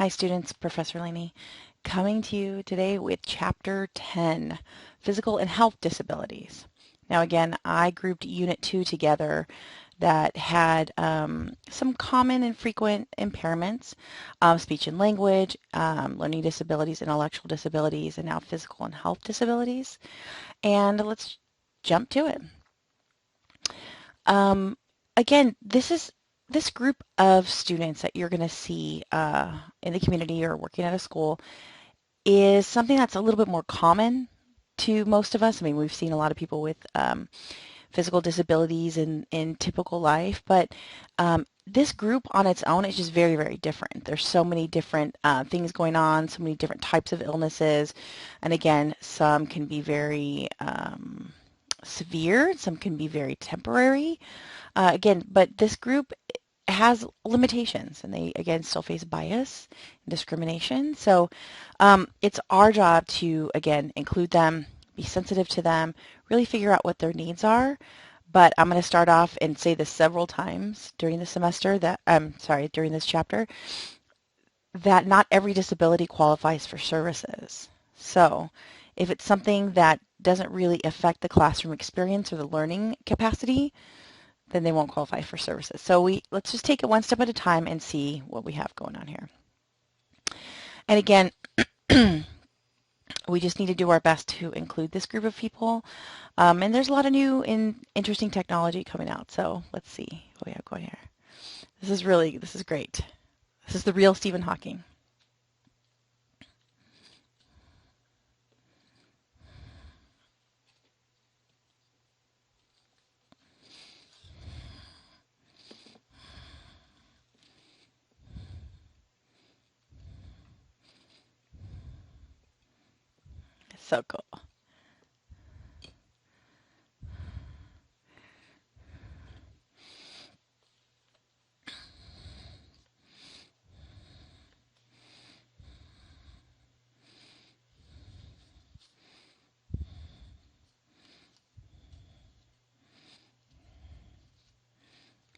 Hi students, Professor Laney coming to you today with Chapter 10, Physical and Health Disabilities. Now again, I grouped Unit 2 together that had some common and frequent impairments, speech and language, learning disabilities, intellectual disabilities, and now physical and health disabilities. And let's jump to it. Um, Again, this group of students that you're going to see in the community or working at a school is something that's a little bit more common to most of us. I mean, we've seen a lot of people with physical disabilities in typical life, but this group on its own is just very, very different. There's so many different things going on, so many different types of illnesses, and again, some can be very severe, some can be very temporary. Again, but this group has limitations and they again still face bias and discrimination. So it's our job to again include them, be sensitive to them, really figure out what their needs are. But I'm going to start off and say this several times during the semester that during this chapter, that not every disability qualifies for services. So if it's something that doesn't really affect the classroom experience or the learning capacity, then they won't qualify for services. So let's just take it one step at a time and see what we have going on here. And again, we just need to do our best to include this group of people. And there's a lot of new and interesting technology coming out. So let's see what we have going here. This is great. This is the real Stephen Hawking. It's so cool.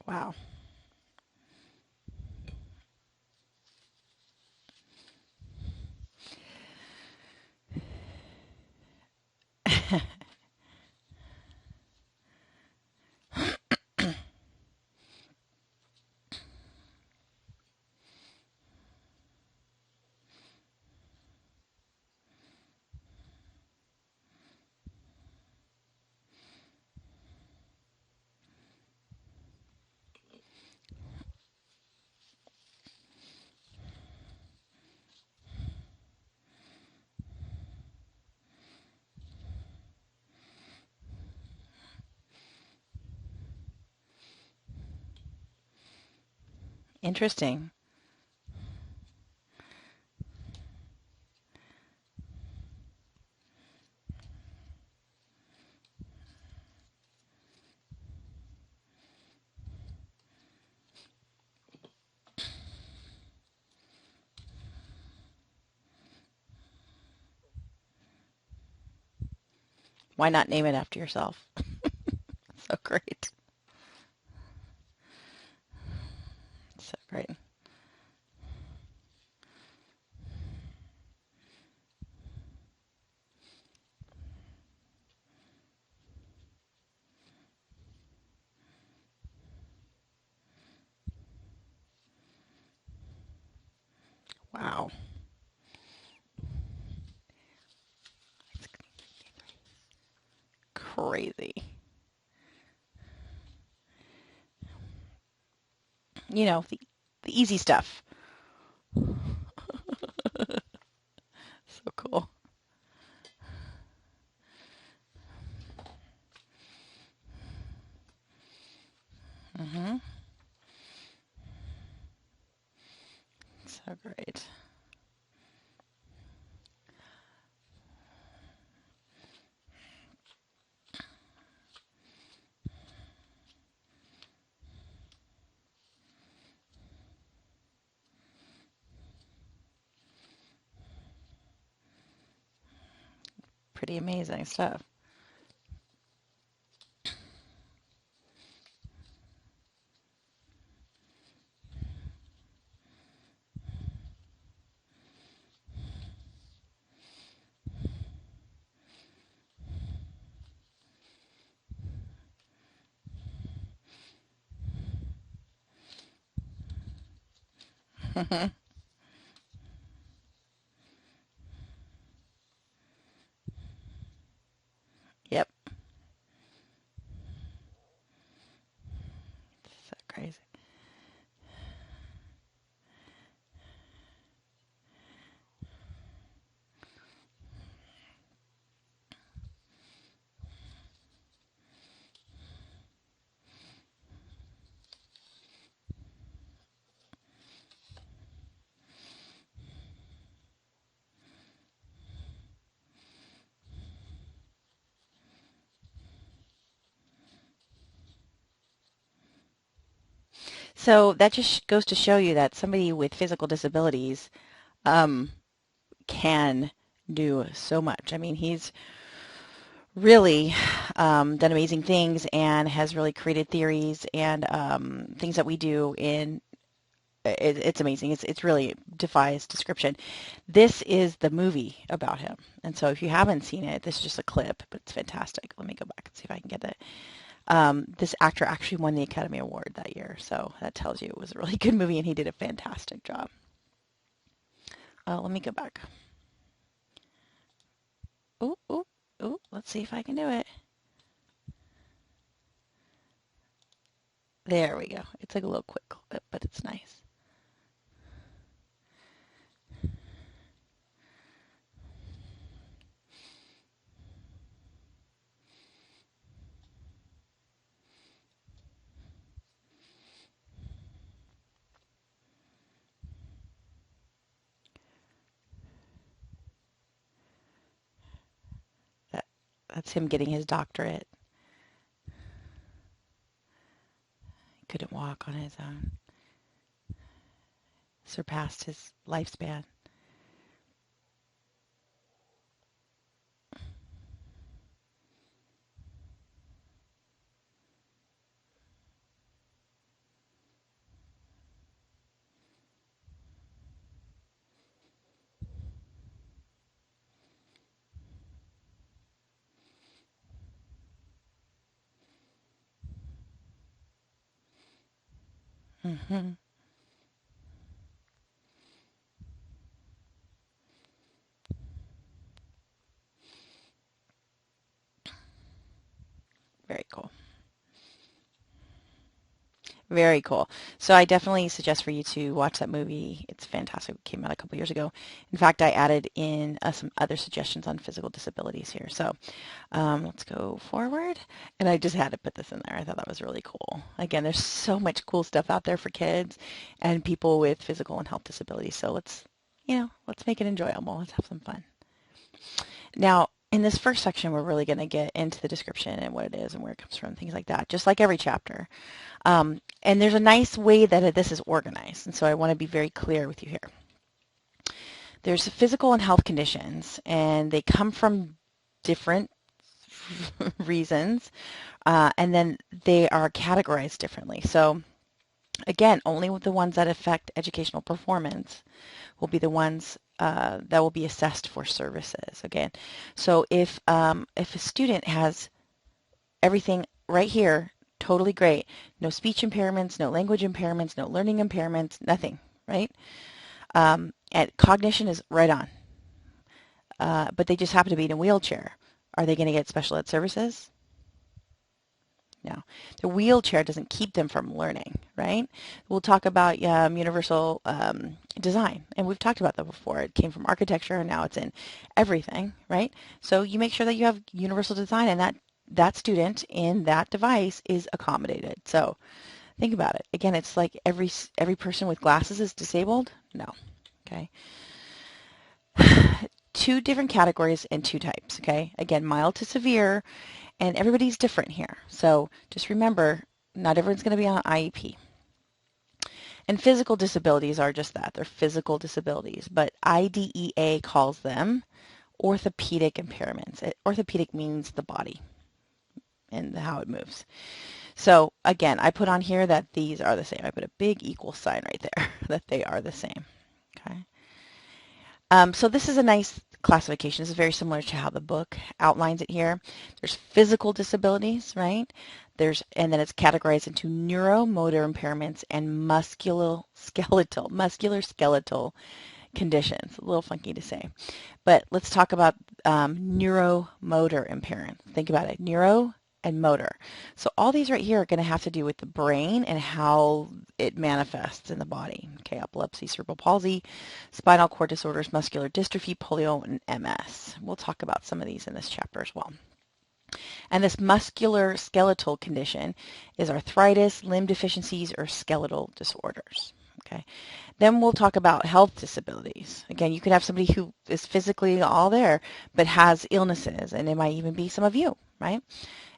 Wow. Interesting. Why not name it after yourself? So great. So great. Wow. Crazy. You know, the easy stuff. So cool. Mm-hmm. So great. Pretty amazing stuff. Yep. So crazy. So that just goes to show you that somebody with physical disabilities um, can do so much. I mean, he's really done amazing things and has really created theories and things that we do in it's amazing. It's really defies description. This is the movie about him. And so if you haven't seen it, this is just a clip, but it's fantastic. Let me go back and see if I can get it. This actor actually won the Academy Award that year, so that tells you it was a really good movie and he did a fantastic job. Let me go back. Ooh, ooh, ooh, let's see if I can do it. There we go. It's like a little quick clip, but it's nice. That, that's him getting his doctorate. He couldn't walk on his own. Surpassed his lifespan. Hmm. Very cool. Very cool. So I definitely suggest for you to watch that movie. It's fantastic. It came out a couple years ago. In fact, I added in some other suggestions on physical disabilities here. So let's go forward. And I just had to put this in there. I thought that was really cool. Again, there's so much cool stuff out there for kids and people with physical and health disabilities. So let's make it enjoyable. Let's have some fun. Now, in this first section, we're really going to get into the description and what it is and where it comes from, things like that, just like every chapter. And there's a nice way that this is organized, and so I want to be very clear with you here. There's physical and health conditions, and they come from different reasons, and then they are categorized differently. So again, only the ones that affect educational performance will be the ones that will be assessed for services. Again, so if a student has everything right here, totally great. No speech impairments, no language impairments, no learning impairments, nothing, right? And cognition is right on. But they just happen to be in a wheelchair. Are they going to get special ed services? No. The wheelchair doesn't keep them from learning, right? We'll talk about universal design, and we've talked about that before. It came from architecture, and now it's in everything, right? So you make sure that you have universal design, and that student in that device is accommodated. So think about it. Again, it's like every person with glasses is disabled? No. Okay. Two different categories and two types, okay? Again, mild to severe, and everybody's different here. So just remember, not everyone's going to be on IEP. And physical disabilities are just that. They're physical disabilities, but IDEA calls them orthopedic impairments. Orthopedic means the body and how it moves. So again, I put on here that these are the same. I put a big equal sign right there that they are the same. Okay. So this is a nice classification. This is very similar to how the book outlines it here. There's physical disabilities, right? And then it's categorized into neuromotor impairments and muscular skeletal conditions. A little funky to say. But let's talk about neuromotor impairment. Think about it, neuro and motor. So all these right here are going to have to do with the brain and how it manifests in the body. Okay, epilepsy, cerebral palsy, spinal cord disorders, muscular dystrophy, polio, and MS. We'll talk about some of these in this chapter as well. And this muscular skeletal condition is arthritis, limb deficiencies, or skeletal disorders. Okay. Then we'll talk about health disabilities. Again, you could have somebody who is physically all there, but has illnesses, and it might even be some of you, right?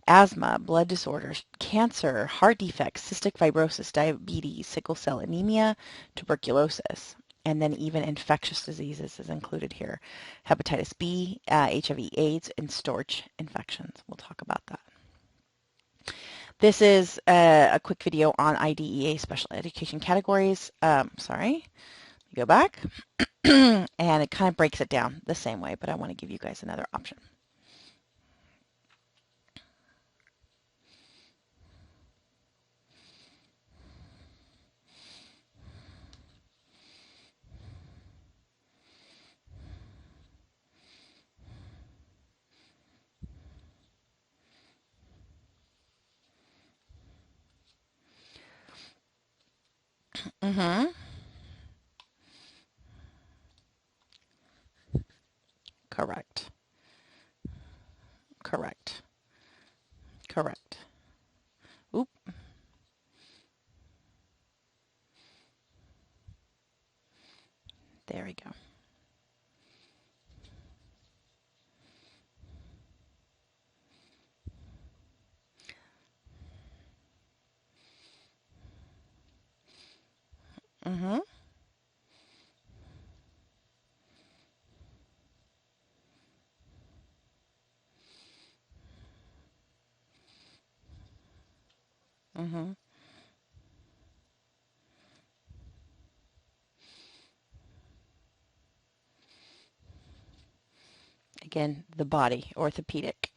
Asthma, blood disorders, cancer, heart defects, cystic fibrosis, diabetes, sickle cell anemia, tuberculosis, and then even infectious diseases is included here. Hepatitis B, HIV, AIDS, and storage infections. We'll talk about that. This is a quick video on IDEA special education categories. Sorry, go back. And it kind of breaks it down the same way, but I want to give you guys another option. Mm-hmm. Correct. Correct. Correct. Oop. There we go. Mm-hmm. Mm-hmm. Again, the body, orthopedic.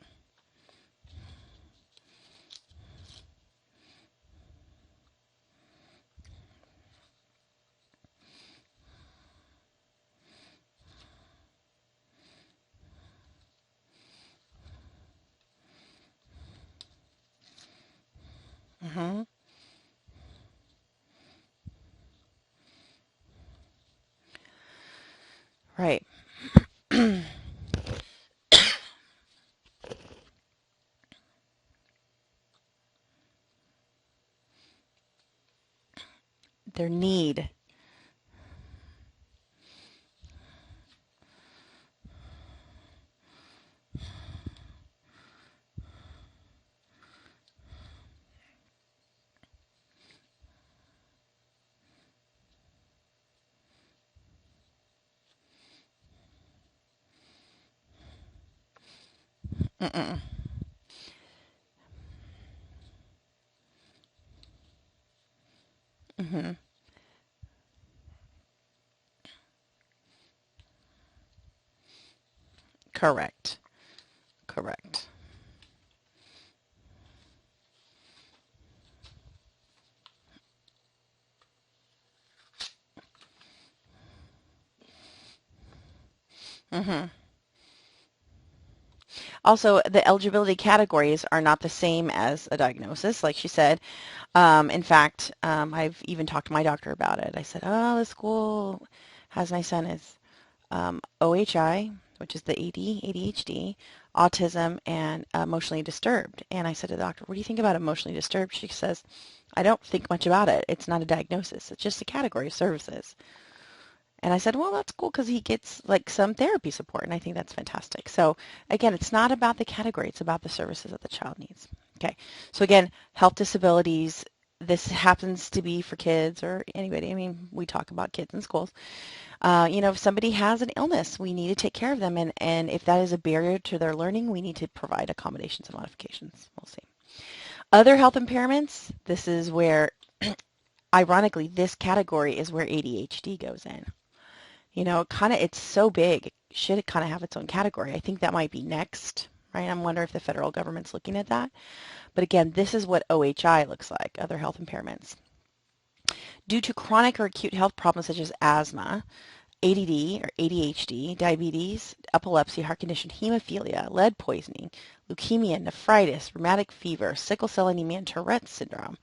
Mm-hmm. Right. Their need. Mm-mm. Mm-hmm. Correct. Correct. Mm-hmm. Also, the eligibility categories are not the same as a diagnosis, like she said. In fact, I've even talked to my doctor about it. I said, oh, the school has my son as OHI, which is the AD, ADHD, autism, and emotionally disturbed. And I said to the doctor, what do you think about emotionally disturbed? She says, I don't think much about it. It's not a diagnosis. It's just a category of services. And I said, well, that's cool because he gets like some therapy support, and I think that's fantastic. So again, it's not about the category, it's about the services that the child needs. Okay, so again, health disabilities, this happens to be for kids or anybody. I mean, we talk about kids in schools. If somebody has an illness, we need to take care of them, and if that is a barrier to their learning, we need to provide accommodations and modifications. We'll see. Other health impairments, this is where, ironically, this category is where ADHD goes in. Kind of, it's so big. It should kind of have its own category. I think that might be next, right? I wonder if the federal government's looking at that. But again, this is what OHI looks like, other health impairments. Due to chronic or acute health problems such as asthma, ADD or ADHD, diabetes, epilepsy, heart condition, hemophilia, lead poisoning, leukemia, nephritis, rheumatic fever, sickle cell anemia, and Tourette's syndrome.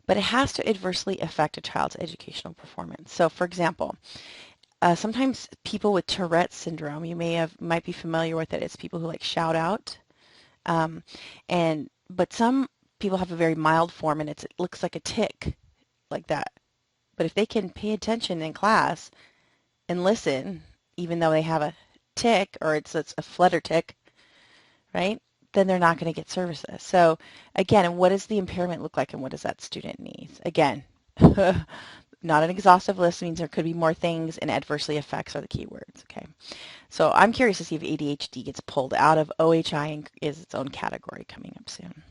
But it has to adversely affect a child's educational performance. So, for example, sometimes people with Tourette's syndrome, you might be familiar with it. It's people who like shout out, um, but some people have a very mild form, and it looks like a tick, like that. But if they can pay attention in class and listen, even though they have a tick or it's a flutter tick, right? Then they're not going to get services. So again, what does the impairment look like and what does that student need? Again, not an exhaustive list means there could be more things and adversely affects are the key words. Okay. So I'm curious to see if ADHD gets pulled out of OHI and is its own category coming up soon.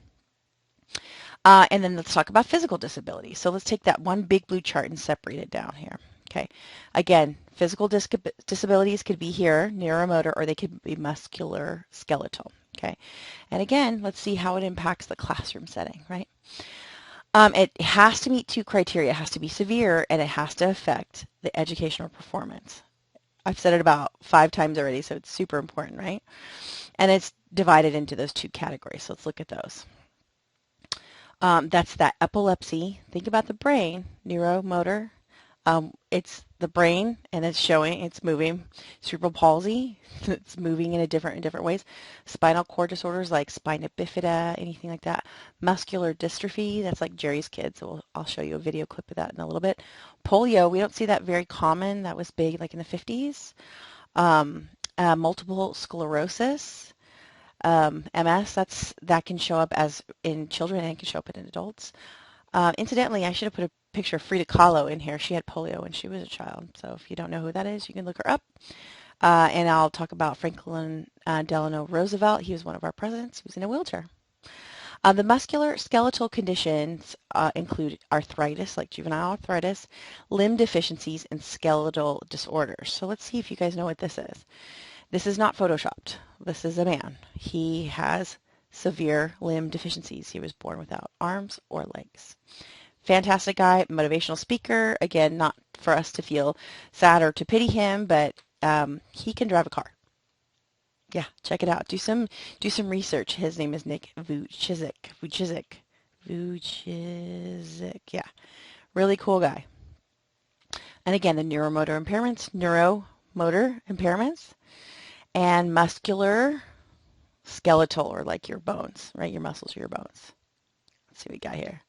And then let's talk about physical disability. So let's take that one big blue chart and separate it down here. Okay. Again, physical disabilities could be here, neuromotor, or they could be muscular skeletal. Okay. And again, let's see how it impacts the classroom setting, right? It has to meet two criteria. It has to be severe and it has to affect the educational performance. I've said it about 5 times already, so it's super important, right? And it's divided into those two categories. So let's look at those. That's that epilepsy. Think about the brain, neuromotor. It's the brain, and it's moving. Cerebral palsy, it's moving in different ways. Spinal cord disorders like spina bifida, anything like that. Muscular dystrophy, that's like Jerry's kids. So I'll show you a video clip of that in a little bit. Polio, we don't see that very common. That was big like in the 50s. Multiple sclerosis. MS, that can show up as in children and it can show up in adults. Incidentally, I should have put a picture of Frida Kahlo in here. She had polio when she was a child. So if you don't know who that is, you can look her up. And I'll talk about Franklin Delano Roosevelt. He was one of our presidents. He was in a wheelchair. The muscular skeletal conditions include arthritis, like juvenile arthritis, limb deficiencies, and skeletal disorders. So let's see if you guys know what this is. This is not photoshopped. This is a man. He has severe limb deficiencies. He was born without arms or legs. Fantastic guy, motivational speaker. Again, not for us to feel sad or to pity him, but he can drive a car. Yeah, check it out. Do some research. His name is Nick Vujicic. Vujicic. Yeah, really cool guy. And again, the neuromotor impairments, and muscular skeletal, or like your bones, right? Your muscles or your bones. Let's see what we got here.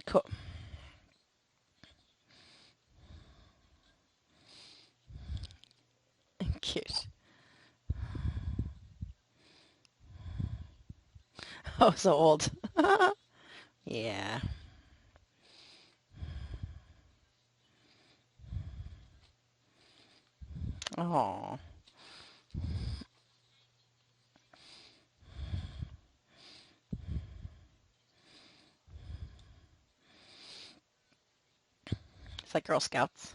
Cool. Cute. Oh, so old. Yeah. Oh, it's like Girl Scouts.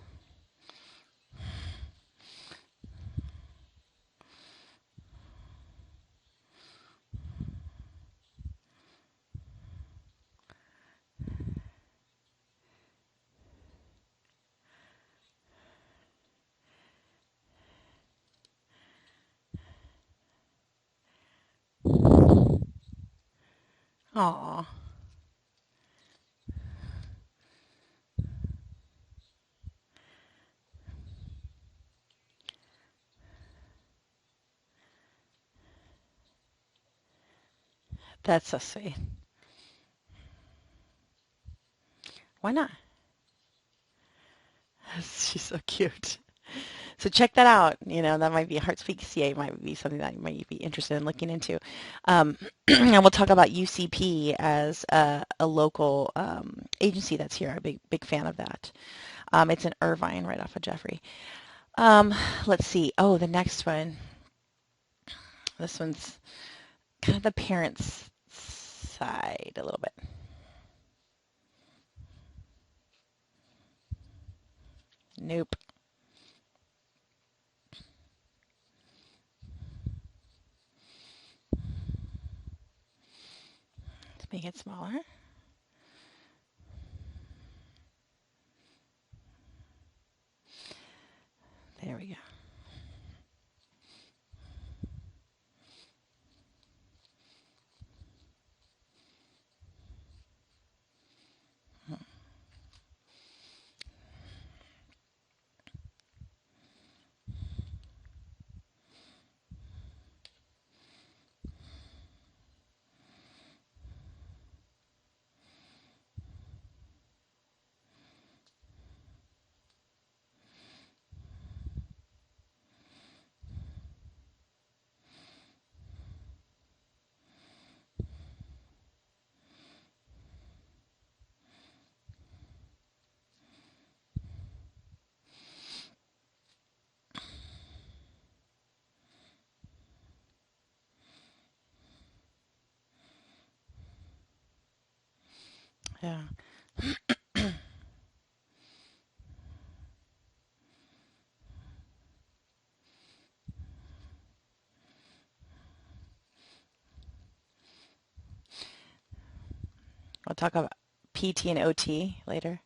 Oh, that's so sweet. Why not? She's so cute. So check that out. That might be Heartspeak CA might be something that you might be interested in looking into. And we'll talk about UCP as a local agency that's here. I'm a big fan of that. It's in Irvine, right off of Jeffrey. Um, let's see. Oh, the next one. This one's kind of the parents' side a little bit. Nope. Let's make it smaller. There we go. Yeah. We'll talk about PT and OT later.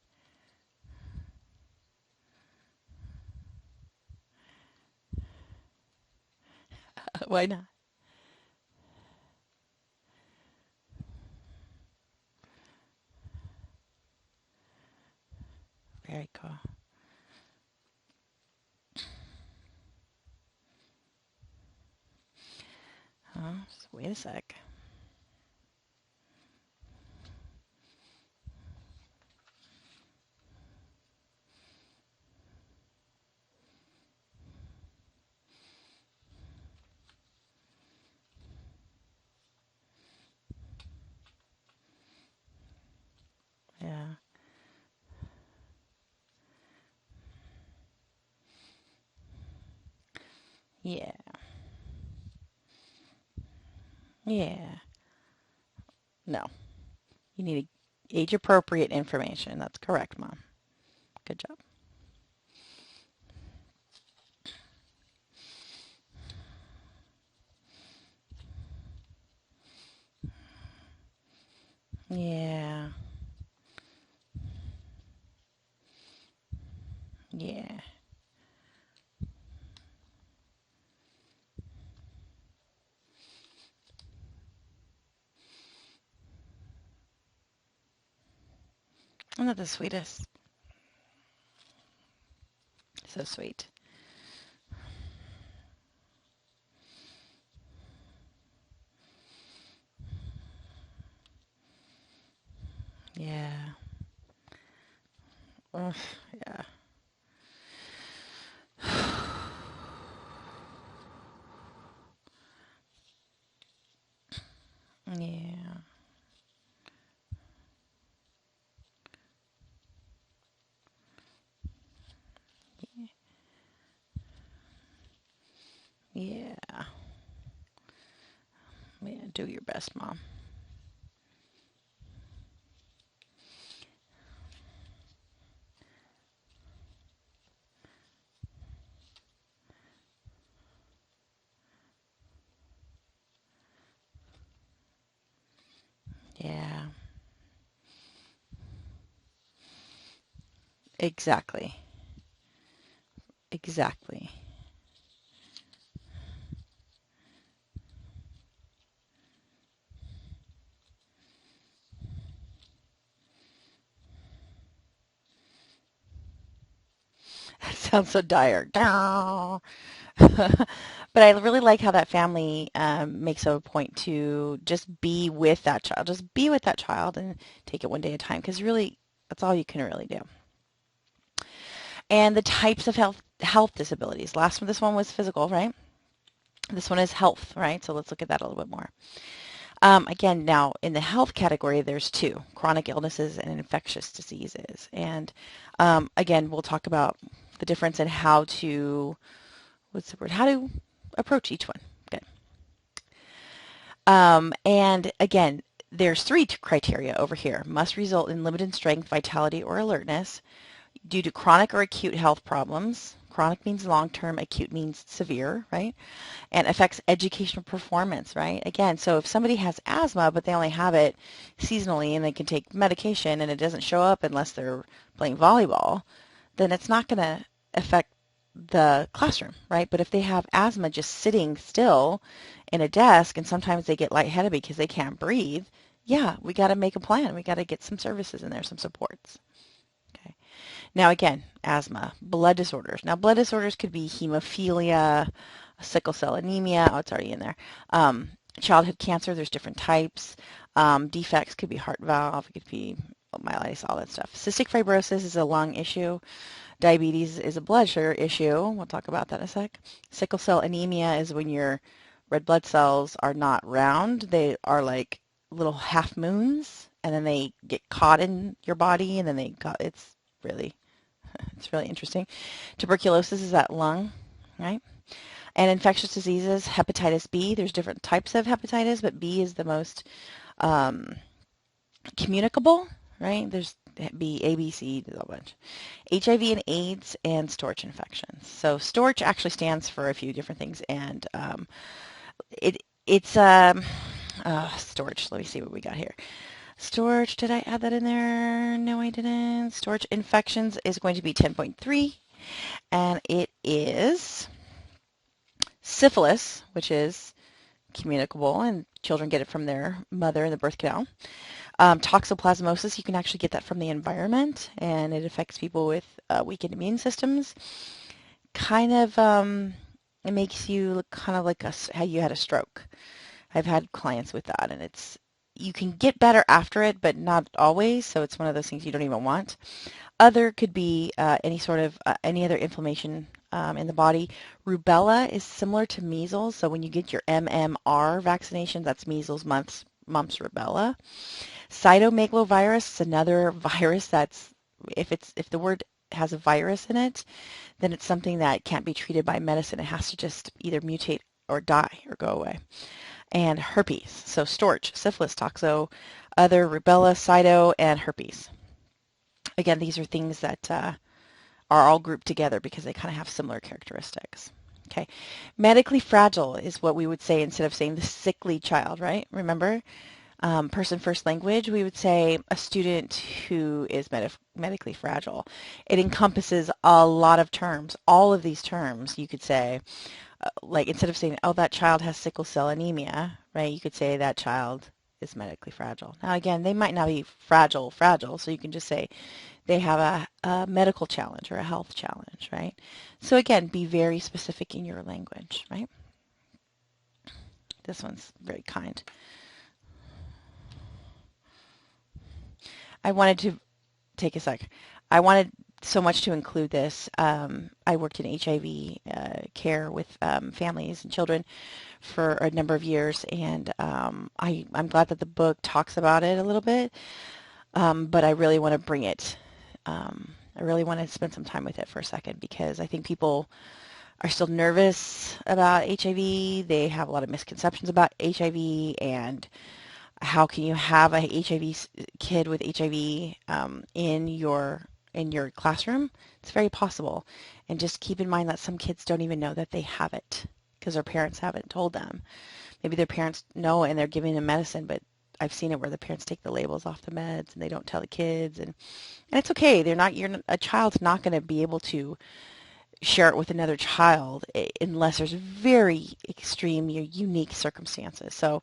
Why not? Very cool. Just wait a sec. Yeah. Yeah. Yeah. No. You need age appropriate information. That's correct, Mom. Good job. Yeah. Yeah. Isn't that the sweetest? So sweet. Yeah. Ugh, yeah. Yeah. Yeah. Yeah. Do your best, Mom. Yeah. Exactly. Exactly. That sounds so dire. But I really like how that family makes a point to just be with that child. Just be with that child and take it one day at a time because really, that's all you can really do. And the types of health disabilities. This one was physical, right? This one is health, right? So let's look at that a little bit more. Again, now in the health category, there's two: chronic illnesses and infectious diseases. And again, we'll talk about the difference in how to, what's the word? How to approach each one. Good. And again, there's three criteria over here. Must result in limited strength, vitality, or alertness due to chronic or acute health problems. Chronic means long-term, acute means severe, right? And affects educational performance, right? Again, so if somebody has asthma, but they only have it seasonally and they can take medication and it doesn't show up unless they're playing volleyball, then it's not going to affect the classroom, right? But if they have asthma just sitting still in a desk and sometimes they get lightheaded because they can't breathe, yeah, we got to make a plan. We got to get some services in there, some supports. Okay. Now again, asthma, blood disorders. Now blood disorders could be hemophilia, sickle cell anemia. Oh, it's already in there. Childhood cancer, there's different types. Defects could be heart valve, it could be myelitis, all that stuff. Cystic fibrosis is a lung issue. Diabetes is a blood sugar issue. We'll talk about that in a sec. Sickle cell anemia is when your red blood cells are not round. They are like little half moons, and then they get caught in your body, and then really, it's really interesting. Tuberculosis is that lung, right? And infectious diseases, hepatitis B, there's different types of hepatitis, but B is the most um, communicable, right? There's B, A, B, C, there's a bunch. HIV and AIDS and storage infections. So storage actually stands for a few different things, and it's storage. Let me see what we got here. Storage, did I add that in there? No, I didn't. Storage infections is going to be 10.3, and it is syphilis, which is communicable, and children get it from their mother in the birth canal. Toxoplasmosis, you can actually get that from the environment, and it affects people with weakened immune systems. Kind of, it makes you look kind of like how you had a stroke. I've had clients with that, and you can get better after it, but not always, so it's one of those things you don't even want. Other could be any other inflammation in the body. Rubella is similar to measles, so when you get your MMR vaccination, that's measles, mumps, rubella. Cytomegalovirus is another virus that's, if the word has a virus in it, then it's something that can't be treated by medicine. It has to just either mutate or die or go away. And herpes, so storage, syphilis, toxo, other, rubella, cyto, and herpes. Again, these are things that are all grouped together because they kind of have similar characteristics. Okay, medically fragile is what we would say instead of saying the sickly child, right? Remember, person first language, we would say a student who is medically fragile. It encompasses a lot of terms. All of these terms, you could say, like instead of saying, oh, that child has sickle cell anemia, right? You could say that child is medically fragile. Now, again, they might not be fragile, so you can just say they have a medical challenge or a health challenge, right? So again, be very specific in your language, right? This one's very kind. I wanted to take a sec. I wanted so much to include this. I worked in HIV care with families and children for a number of years, and I'm glad that the book talks about it a little bit, but I really want to bring it. I really want to spend some time with it for a second because I think people are still nervous about HIV. They have a lot of misconceptions about HIV, and how can you have a HIV kid with HIV in your classroom? It's very possible. And just keep in mind that some kids don't even know that they have it because their parents haven't told them. Maybe their parents know and they're giving them medicine, but I've seen it where the parents take the labels off the meds and they don't tell the kids, and it's okay. A child's not going to be able to share it with another child unless there's very extreme, unique circumstances. So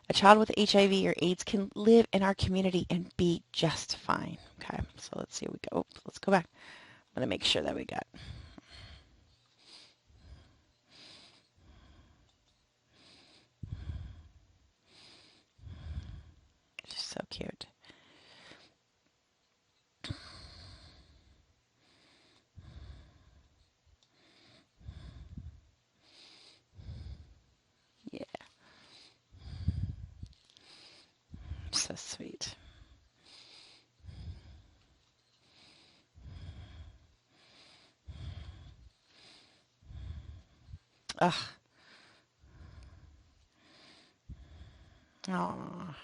a child with HIV or AIDS can live in our community and be just fine. Okay, so let's see. Let's go back. I'm going to make sure that we got. She's so cute. So sweet. Ugh. Oh.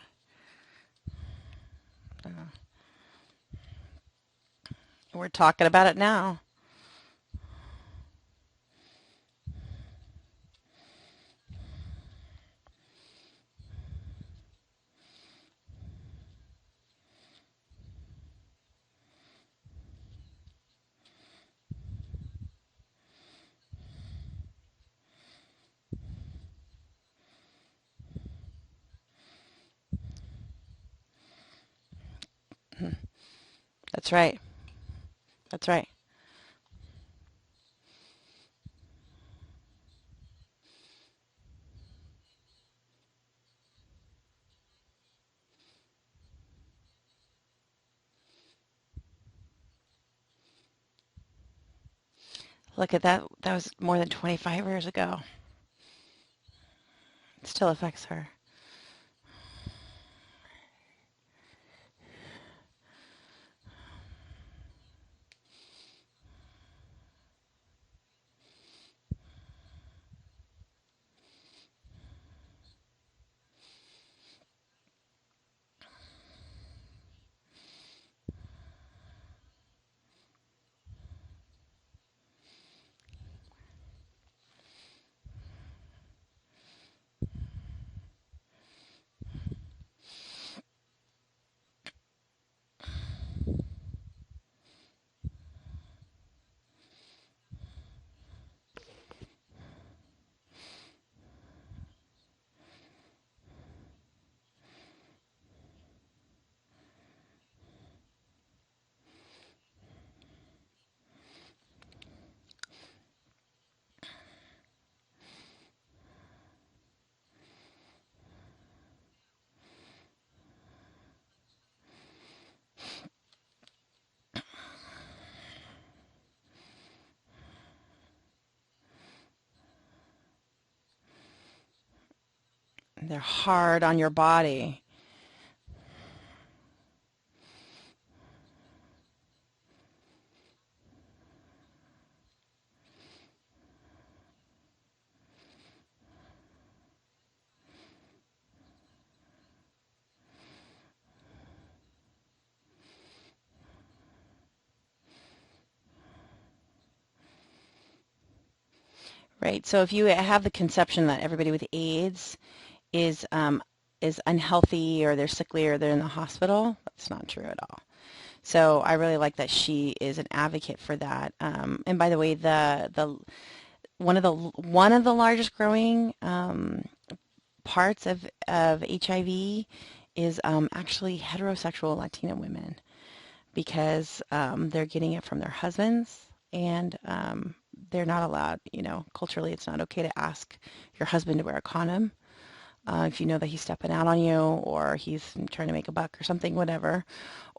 We're talking about it now. That's right. That's right. Look at that. That was more than 25 years ago. It still affects her. They're hard on your body. Right. So if you have the conception that everybody with AIDS is um, is unhealthy or they're sickly or they're in the hospital, that's not true at all. So I really like that she is an advocate for that. And by the way, the one of the largest growing parts of HIV is actually heterosexual Latina women because they're getting it from their husbands and they're not allowed, culturally it's not okay to ask your husband to wear a condom if you know that he's stepping out on you or he's trying to make a buck or something, whatever,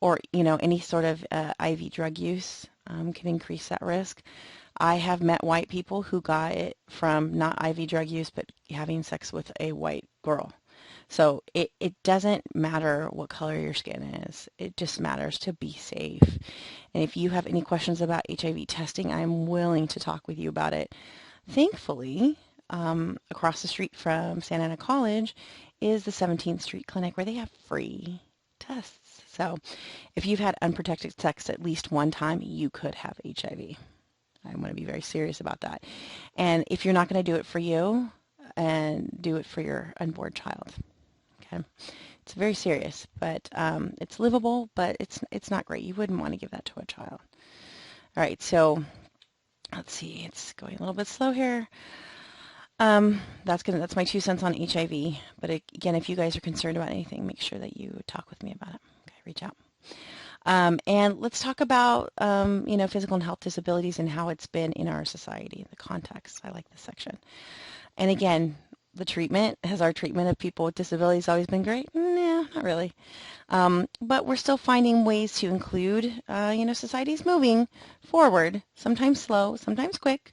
or, any sort of IV drug use can increase that risk. I have met white people who got it from not IV drug use, but having sex with a white girl. So it doesn't matter what color your skin is. It just matters to be safe. And if you have any questions about HIV testing, I'm willing to talk with you about it. Thankfully, across the street from Santa Ana College is the 17th Street Clinic where they have free tests. So if you've had unprotected sex at least one time, you could have HIV. I want to be very serious about that. And if you're not going to do it for you, and do it for your unborn child. Okay, it's very serious, but it's livable, but it's not great. You wouldn't want to give that to a child. All right, so let's see. It's going a little bit slow here. That's my 2 cents on HIV. But again, if you guys are concerned about anything, make sure that you talk with me about it. Okay, reach out. And let's talk about, physical and health disabilities and how it's been in our society, the context. I like this section. And again, has our treatment of people with disabilities always been great? Nah, not really. But we're still finding ways to include, society's moving forward, sometimes slow, sometimes quick.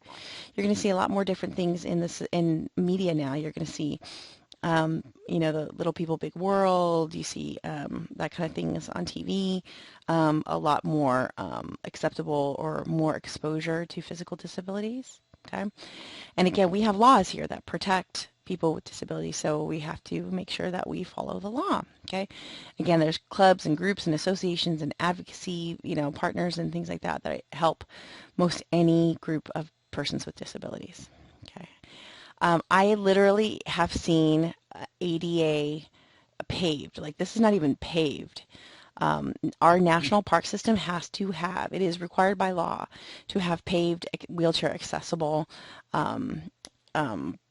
You're going to see a lot more different things in media now. You're going to see the Little People, Big World. You see that kind of things on TV. A lot more acceptable or more exposure to physical disabilities. Okay. And again, we have laws here that protect people with disabilities, so we have to make sure that we follow the law. Okay. Again, there's clubs and groups and associations and advocacy, partners and things like that that help most any group of persons with disabilities. Okay. I literally have seen ADA paved. Like this is not even paved. Our national park system has to have, it is required by law to have paved wheelchair accessible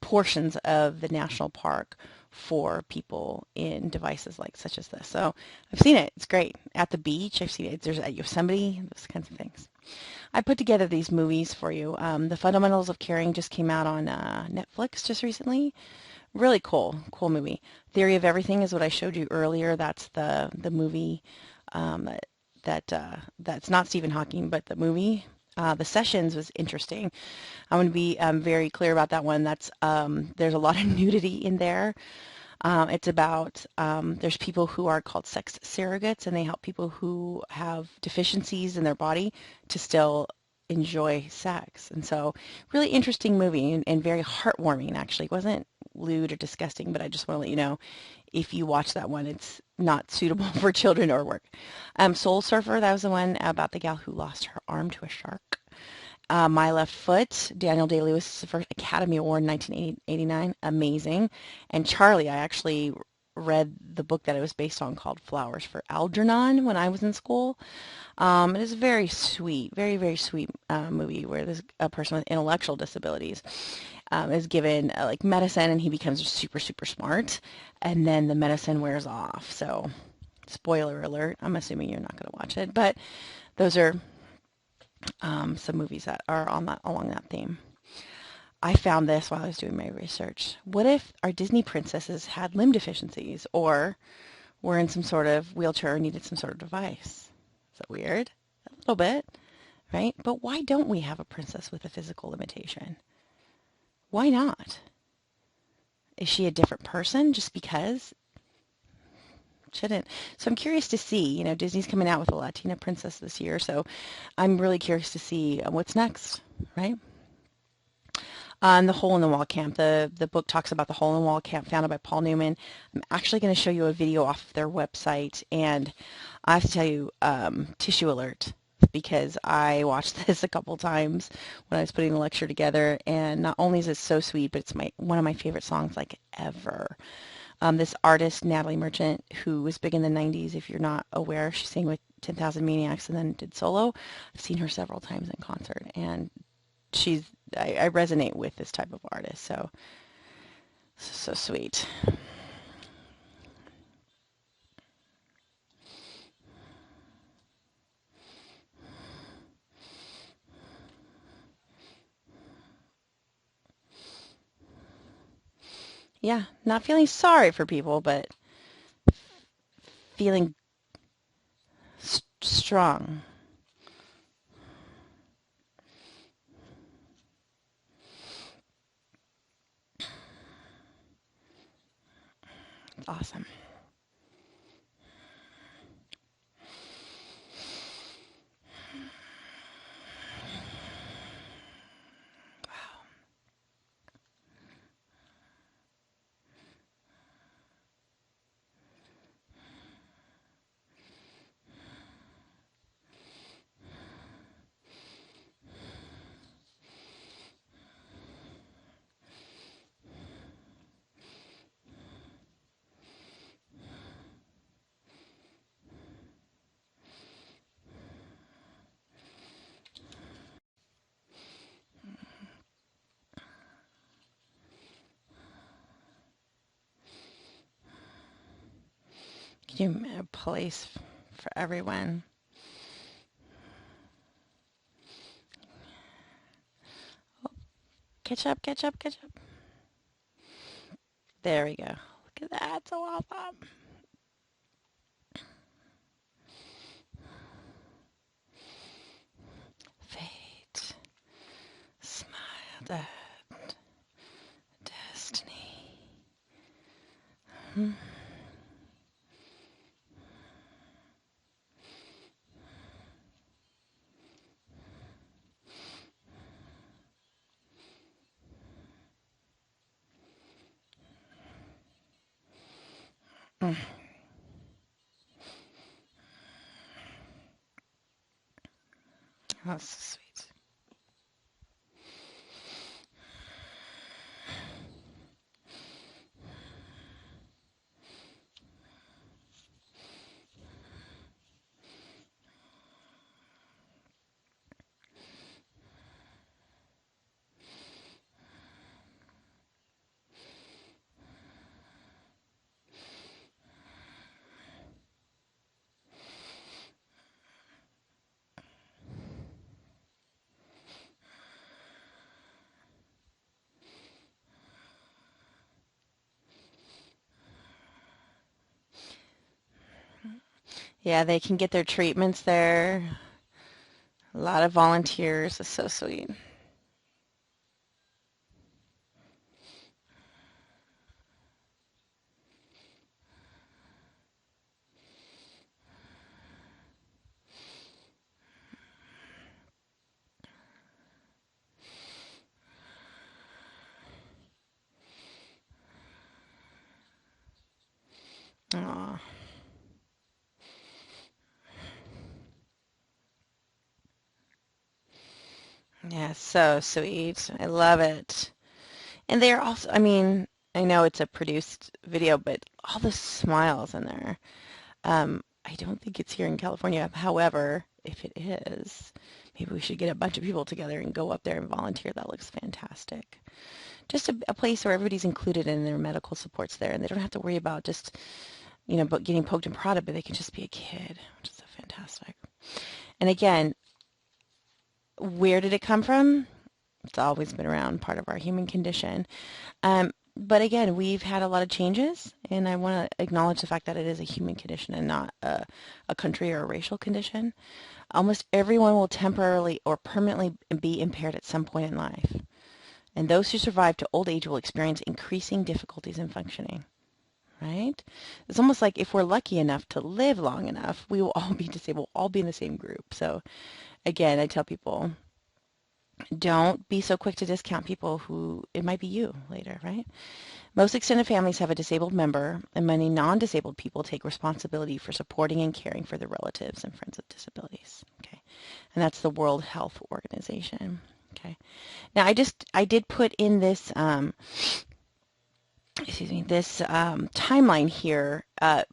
portions of the national park for people in devices like such as this. So I've seen it. It's great. At the beach, I've seen it. There's at Yosemite, those kinds of things. I put together these movies for you. The Fundamentals of Caring just came out on Netflix just recently. Really cool movie. Theory of Everything is what I showed you earlier. That's the movie that's not Stephen Hawking, but the movie. The Sessions was interesting. I'm going to be very clear about that one. There's a lot of nudity in there. It's about there's people who are called sex surrogates, and they help people who have deficiencies in their body to still enjoy sex. And so, really interesting movie and very heartwarming. Actually, it wasn't lewd or disgusting, but I just want to let you know if you watch that one, it's not suitable for children or work. Soul Surfer, that was the one about the gal who lost her arm to a shark. My Left Foot, Daniel Day-Lewis's first Academy Award in 1989, amazing. And Charlie, I actually read the book that it was based on called Flowers for Algernon when I was in school. It is a very sweet, very, very sweet movie where there's a person with intellectual disabilities is given like medicine and he becomes super, super smart. And then the medicine wears off. So, spoiler alert, I'm assuming you're not going to watch it. But those are some movies that are along that theme. I found this while I was doing my research. What if our Disney princesses had limb deficiencies or were in some sort of wheelchair or needed some sort of device? Is that weird? A little bit, right? But why don't we have a princess with a physical limitation? Why not? Is she a different person just because? Shouldn't. So I'm curious to see, Disney's coming out with a Latina princess this year, so I'm really curious to see what's next, right? On the Hole in the Wall camp, the book talks about the Hole in the Wall camp founded by Paul Newman. I'm actually going to show you a video off of their website, and I have to tell you, tissue alert, because I watched this a couple times when I was putting the lecture together, and not only is it so sweet, but it's one of my favorite songs like ever. This artist, Natalie Merchant, who was big in the 90s, if you're not aware, she sang with 10,000 Maniacs and then did solo. I've seen her several times in concert, and I resonate with this type of artist, so sweet. Yeah, not feeling sorry for people, but feeling strong. It's awesome. Can you a place for everyone? Catch up, catch up, catch up. There we go. Look at that, so awesome. Fate, smiled at destiny. That's sweet. Yeah, they can get their treatments there. A lot of volunteers. It's so sweet. Aw. Yeah, so sweet. I love it. And they're also, I mean, I know it's a produced video, but all the smiles in there. I don't think it's here in California. However, if it is, maybe we should get a bunch of people together and go up there and volunteer. That looks fantastic. Just a place where everybody's included and their medical support's there, and they don't have to worry about just, but getting poked and prodded, but they can just be a kid, which is so fantastic. And again, where did it come from? It's always been around, part of our human condition. But again, we've had a lot of changes, and I want to acknowledge the fact that it is a human condition and not a country or a racial condition. Almost everyone will temporarily or permanently be impaired at some point in life, and those who survive to old age will experience increasing difficulties in functioning. Right? It's almost like if we're lucky enough to live long enough, we will all be disabled, all be in the same group. So again, I tell people, don't be so quick to discount people who it might be you later, right? Most extended families have a disabled member, and many non-disabled people take responsibility for supporting and caring for their relatives and friends with disabilities. Okay, and that's the World Health Organization. Okay, now I did put in this excuse me, this timeline here.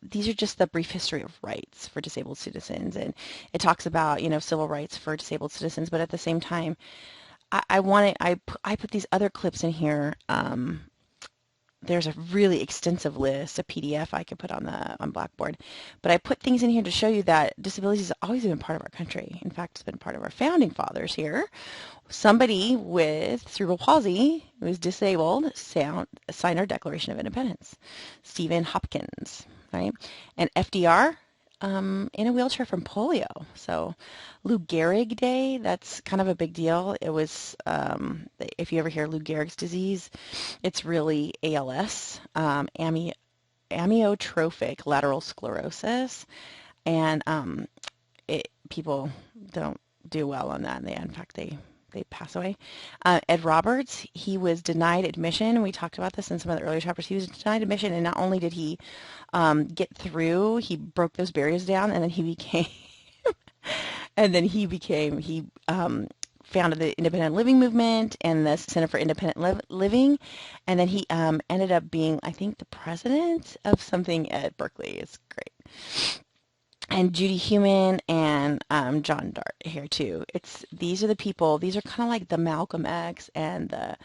These are just the brief history of rights for disabled citizens, and it talks about civil rights for disabled citizens, but at the same time, I put these other clips in here. There's a really extensive list, a PDF I could put on Blackboard, but I put things in here to show you that disabilities has always been part of our country. In fact, it's been part of our founding fathers here. Somebody with cerebral palsy who is disabled signed our Declaration of Independence. Stephen Hopkins, right? And FDR in a wheelchair from polio. So Lou Gehrig Day, that's kind of a big deal. It was, if you ever hear Lou Gehrig's disease, it's really ALS, amyotrophic lateral sclerosis, and people don't do well on that. In fact, they pass away. Ed Roberts, he was denied admission. We talked about this in some of the earlier chapters. He was denied admission, and not only did he get through, he broke those barriers down, and then he founded the Independent Living Movement and the Center for Independent Living, and then he ended up being, I think, the president of something at Berkeley. It's great. And Judy Heumann and John Dart here too. These are the people. These are kind of like the Malcolm X and the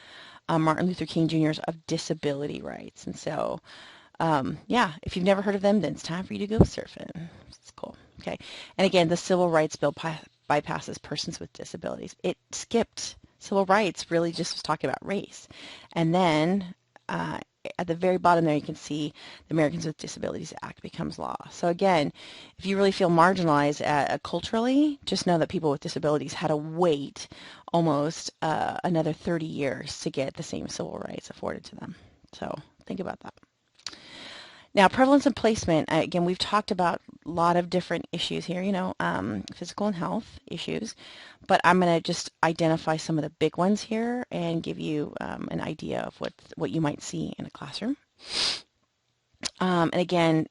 Martin Luther King Jr.'s of disability rights. And so, yeah, if you've never heard of them, then it's time for you to go surfing. It's cool. Okay. And again, the Civil Rights Bill bypasses persons with disabilities. It skipped civil rights. Really, just was talking about race, and then at the very bottom there, you can see the Americans with Disabilities Act becomes law. So again, if you really feel marginalized culturally, just know that people with disabilities had to wait almost another 30 years to get the same civil rights afforded to them. So think about that. Now, prevalence and placement, again, we've talked about a lot of different issues here, physical and health issues, but I'm going to just identify some of the big ones here and give you an idea of what you might see in a classroom. And again,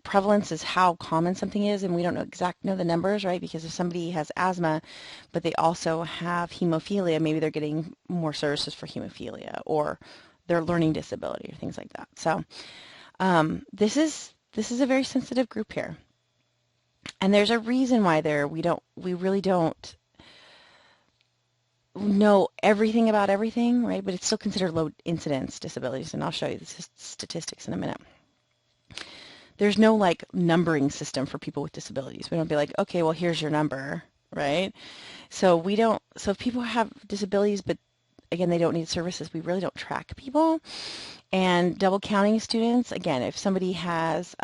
prevalence is how common something is, and we don't know the numbers, right? Because if somebody has asthma, but they also have hemophilia, maybe they're getting more services for hemophilia or their learning disability or things like that. So this is a very sensitive group here, and there's a reason why we really don't know everything about everything, right? But it's still considered low incidence disabilities, and I'll show you the statistics in a minute. There's no like numbering system for people with disabilities. We don't be like, okay, well, here's your number, right? So if people have disabilities, but again, they don't need services, we really don't track people. And double counting students, again, if somebody has,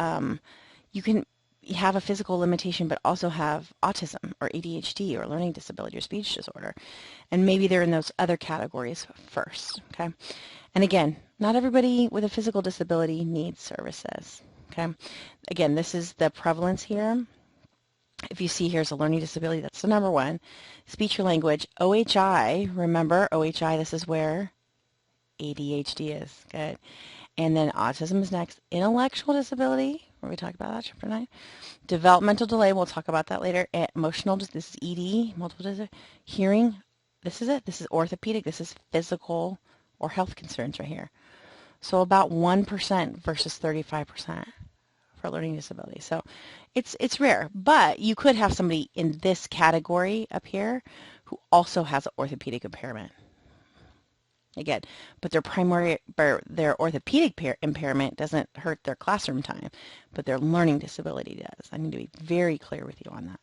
you can have a physical limitation, but also have autism or ADHD or learning disability or speech disorder. And maybe they're in those other categories first, okay? And again, not everybody with a physical disability needs services, okay? Again, this is the prevalence here. If you see here's a learning disability, that's the number one. Speech or language, OHI, remember OHI, this is where ADHD is, good. And then autism is next. Intellectual disability, where we talk about that, chapter 9. Developmental delay, we'll talk about that later. Emotional, this is ED, multiple disability. Hearing, this is it. This is orthopedic. This is physical or health concerns right here. So about 1% versus 35% for learning disability. So it's rare, but you could have somebody in this category up here who also has an orthopedic impairment. Again, but their orthopedic impairment doesn't hurt their classroom time, but their learning disability does. I need to be very clear with you on that.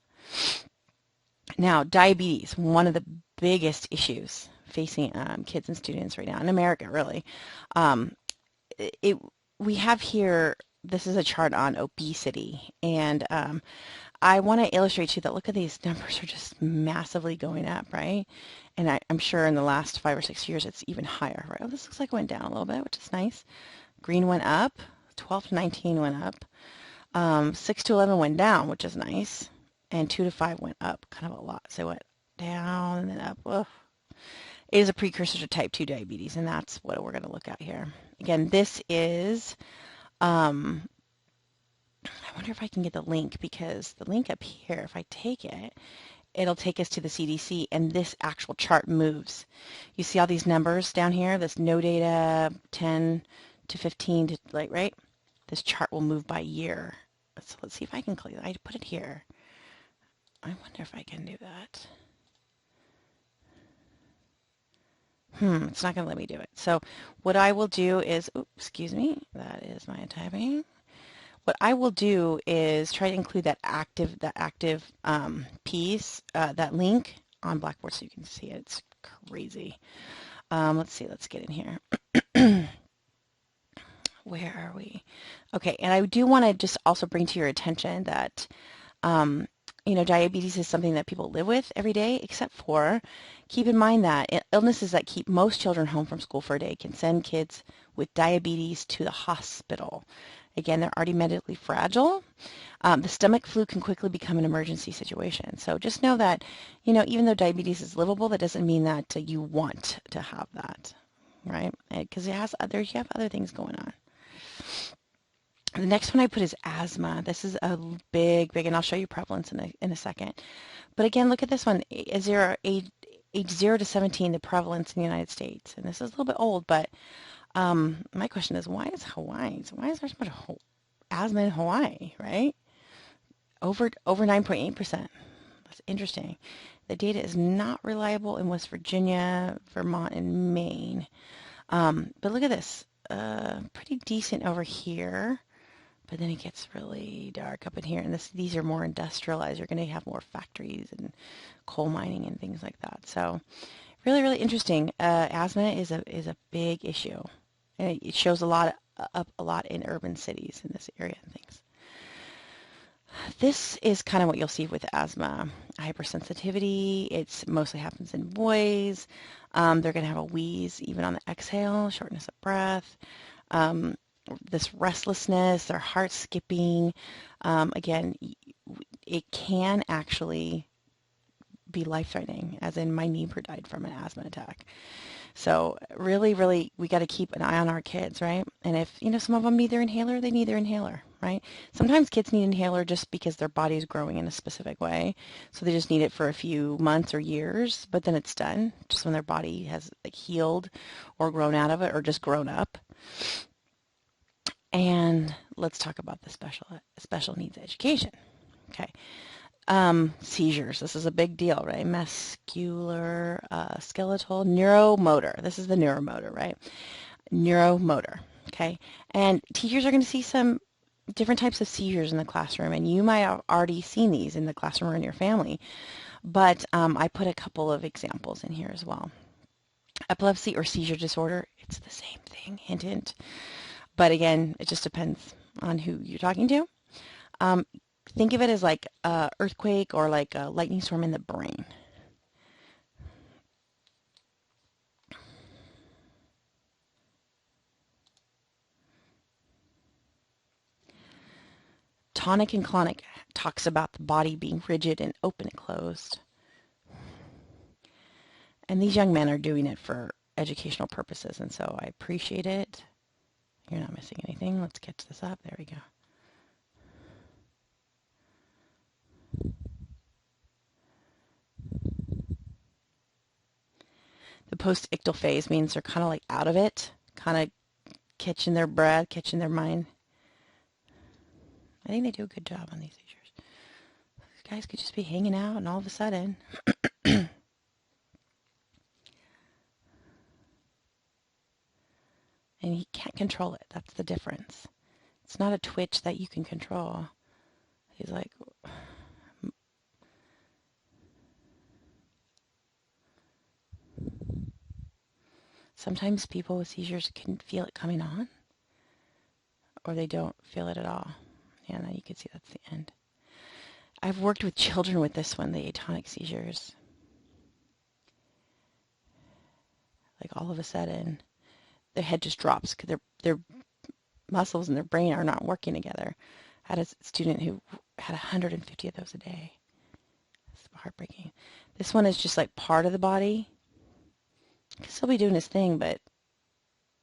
Now, diabetes, one of the biggest issues facing kids and students right now in America, really. We have here, this is a chart on obesity, and I want to illustrate to you that look at these numbers are just massively going up, right? And I'm sure in the last 5 or 6 years it's even higher, right? Oh, this looks like it went down a little bit, which is nice. Green went up, 12 to 19 went up, 6 to 11 went down, which is nice, and 2 to 5 went up, kind of a lot. So it went down and then up. Ugh. It is a precursor to type 2 diabetes, and that's what we're going to look at here. Again, this is I wonder if I can get the link, because the link up here, if I take it, it'll take us to the CDC, and this actual chart moves. You see all these numbers down here, this no data, 10 to 15 to, like, right? This chart will move by year. Let's see if I can click it. I put it here. I wonder if I can do that. It's not going to let me do it. So what I will do is, oops, excuse me, that is my typing. What I will do is try to include that active piece, that link on Blackboard so you can see it. It's crazy. Let's see. Let's get in here. Where are we? Okay, and I do want to just also bring to your attention that diabetes is something that people live with every day, except for keep in mind that illnesses that keep most children home from school for a day can send kids with diabetes to the hospital. Again, they're already medically fragile. The stomach flu can quickly become an emergency situation. So just know that, even though diabetes is livable, that doesn't mean that you want to have that, right? Because you have other things going on. The next one I put is asthma. This is a big, and I'll show you prevalence in a second. But again, look at this one. Age 0 to 17, the prevalence in the United States. And this is a little bit old, but my question is, why is there so much asthma in Hawaii, right? Over 9.8%. That's interesting. The data is not reliable in West Virginia, Vermont, and Maine. But look at this. Pretty decent over here. But then it gets really dark up in here. And these are more industrialized. You're going to have more factories and coal mining and things like that. So really, really interesting. Asthma is a big issue. And it shows up a lot in urban cities in this area and things. This is kind of what you'll see with asthma. Hypersensitivity, it mostly happens in boys. They're going to have a wheeze even on the exhale, shortness of breath. this restlessness, their heart skipping. Again, it can actually be life-threatening, as in my neighbor died from an asthma attack. So really, really, we got to keep an eye on our kids, right? And if, some of them need their inhaler, they need their inhaler, right? Sometimes kids need inhaler just because their body is growing in a specific way. So they just need it for a few months or years, but then it's done, just when their body has like healed or grown out of it or just grown up. And let's talk about the special needs education. Okay. Seizures. This is a big deal, right? Muscular, skeletal, neuromotor. This is the neuromotor, right? Neuromotor. Okay. And teachers are going to see some different types of seizures in the classroom, and you might have already seen these in the classroom or in your family, but I put a couple of examples in here as well. Epilepsy or seizure disorder, it's the same thing, hint, hint. But again, it just depends on who you're talking to. Think of it as like an earthquake or like a lightning storm in the brain. Tonic and clonic talks about the body being rigid and open and closed. And these young men are doing it for educational purposes, and so I appreciate it. You're not missing anything. Let's catch this up. There we go. The post-ictal phase means they're kind of like out of it, kind of catching their breath, catching their mind. I think they do a good job on these seizures. These guys could just be hanging out, and all of a sudden, and he can't control it. That's the difference. It's not a twitch that you can control. He's like, sometimes people with seizures can feel it coming on, or they don't feel it at all. Yeah, now you can see that's the end. I've worked with children with this one, the atonic seizures. Like all of a sudden, their head just drops because their muscles and their brain are not working together. I had a student who had 150 of those a day. It's heartbreaking. This one is just like part of the body. He can still be doing his thing, but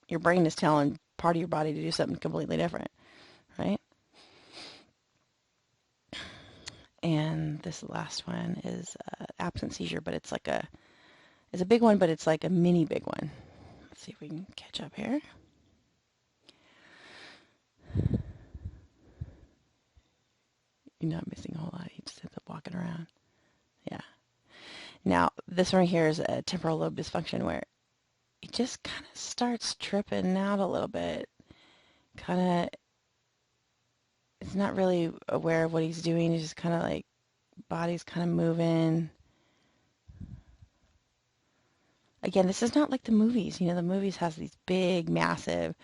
your brain is telling part of your body to do something completely different, right? And this last one is absent seizure, but it's a big one, but it's like a mini big one. Let's see if we can catch up here. You're not missing a whole lot. He just ends up walking around. Yeah. Now, this one here is a temporal lobe dysfunction where he just kind of starts tripping out a little bit. Kind of is not really aware of what he's doing. He's just kind of like, body's kind of moving. Again, this is not like the movies. The movies has these big, massive,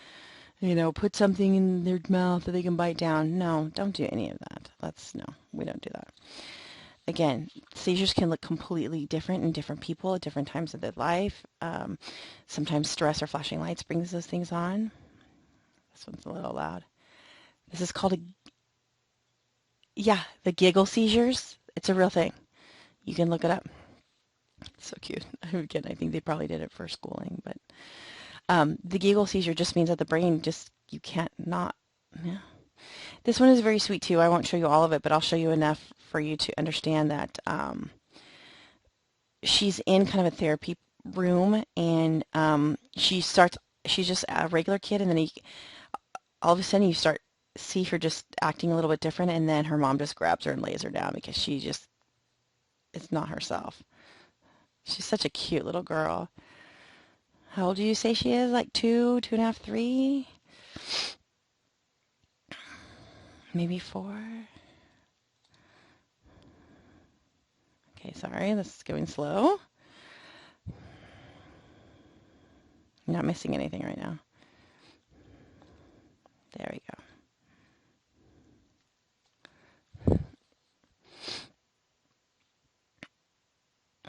put something in their mouth that they can bite down. No, don't do any of that. No, we don't do that. Again, seizures can look completely different in different people at different times of their life. Sometimes stress or flashing lights brings those things on. This one's a little loud. This is called the giggle seizures. It's a real thing. You can look it up. It's so cute. Again, I think they probably did it for schooling, but the giggle seizure just means that the brain you can't not, yeah. This one is very sweet too. I won't show you all of it, but I'll show you enough for you to understand that she's in kind of a therapy room, and she's just a regular kid, and then all of a sudden you see her just acting a little bit different, and then her mom just grabs her and lays her down because it's not herself. She's such a cute little girl. How old do you say she is? Like 2.5, 3? Maybe 4? Okay, sorry, this is going slow. I'm not missing anything right now. There we go.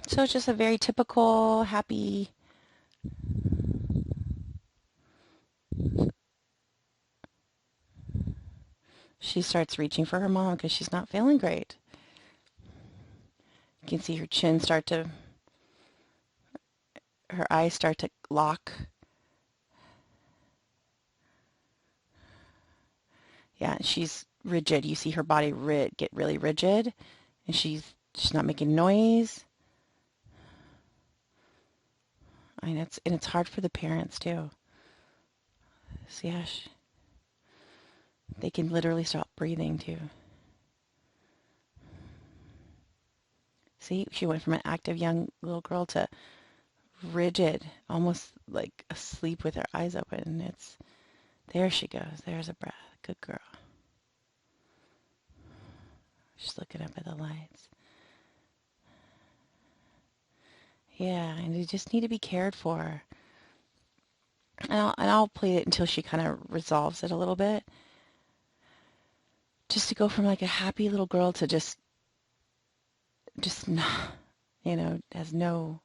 So it's just a very typical, happy She starts reaching for her mom because she's not feeling great. You can see her chin start to, her eyes start to lock. Yeah, she's rigid. You see her body get really rigid, and she's not making noise. I mean, it's hard for the parents too. So yeah, they can literally stop breathing too. See, she went from an active young little girl to rigid, almost like asleep with her eyes open. There she goes. There's a breath. Good girl. She's looking up at the lights. Yeah, and you just need to be cared for. And I'll play it until she kind of resolves it a little bit. Just to go from like a happy little girl to just not, has no,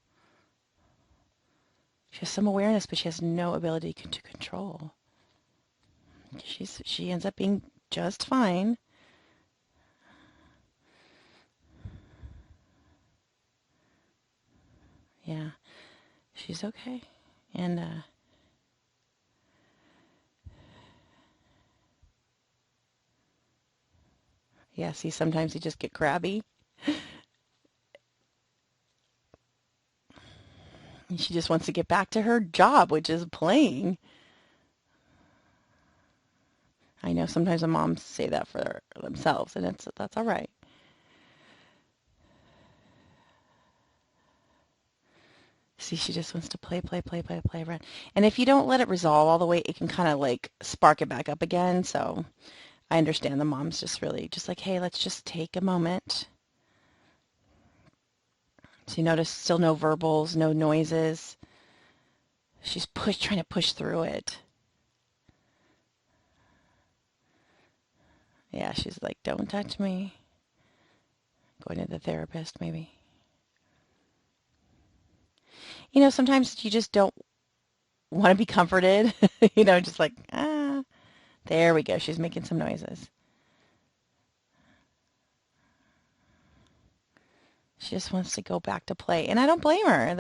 she has some awareness, but she has no ability to control. She ends up being just fine. Yeah, she's okay. And yeah, see, sometimes you just get crabby. And she just wants to get back to her job, which is playing. I know sometimes the moms say that for themselves, and that's all right. See, she just wants to play, play, play, play, play around. And if you don't let it resolve all the way, it can kind of like spark it back up again. So I understand the mom's just really just like, hey, let's just take a moment. So you notice still no verbals, no noises. She's trying to push through it. Yeah, she's like, don't touch me. Going to the therapist, maybe. Sometimes you just don't want to be comforted. Just like, there we go. She's making some noises. She just wants to go back to play. And I don't blame her.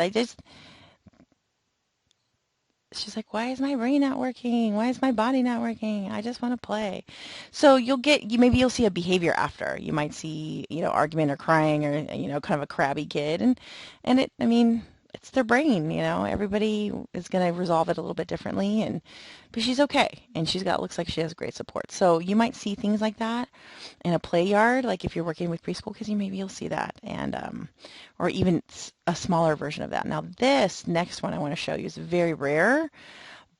She's like, why is my brain not working? Why is my body not working? I just want to play. So maybe you'll see a behavior after. You might see, argument or crying or, kind of a crabby kid. I mean, it's their brain, everybody is going to resolve it a little bit differently. But she's okay. And looks like she has great support. So you might see things like that in a play yard, like if you're working with preschool kids, maybe you'll see that, or even a smaller version of that. Now, this next one I want to show you is very rare,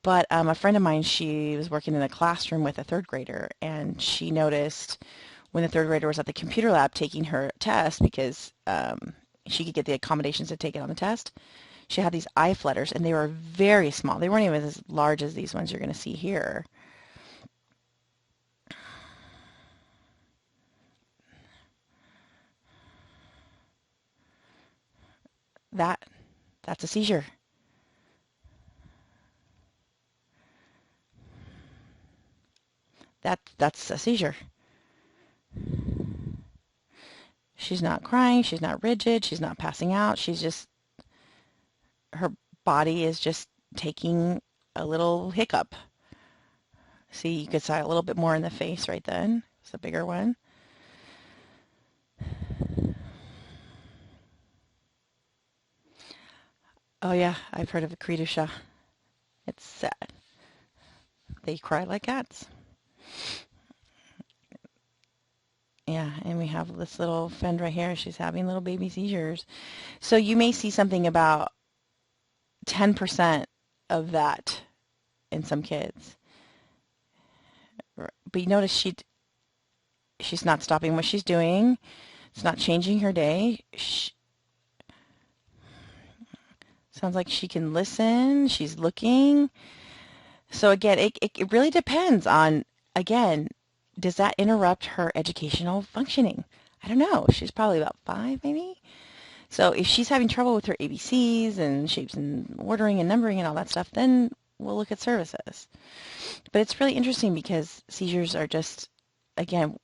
but a friend of mine, she was working in a classroom with a third grader, and she noticed when the third grader was at the computer lab taking her test because she could get the accommodations to take it on the test. She had these eye flutters, and they were very small. They weren't even as large as these ones you're going to see here. That's a seizure. That's a seizure. She's not crying, she's not rigid, she's not passing out. Her body is just taking a little hiccup. See, you could see a little bit more in the face right then. It's a bigger one. Oh yeah, I've heard of a Kritusha. It's sad. They cry like cats. Yeah, and we have this little friend right here. She's having little baby seizures. So you may see something about 10% of that in some kids. But you notice she's not stopping what she's doing. It's not changing her day. Sounds like she can listen. She's looking. So again, it really depends on, again, does that interrupt her educational functioning? I don't know. She's probably about 5, maybe. So if she's having trouble with her ABCs and shapes and ordering and numbering and all that stuff, then we'll look at services. But it's really interesting because seizures are just again,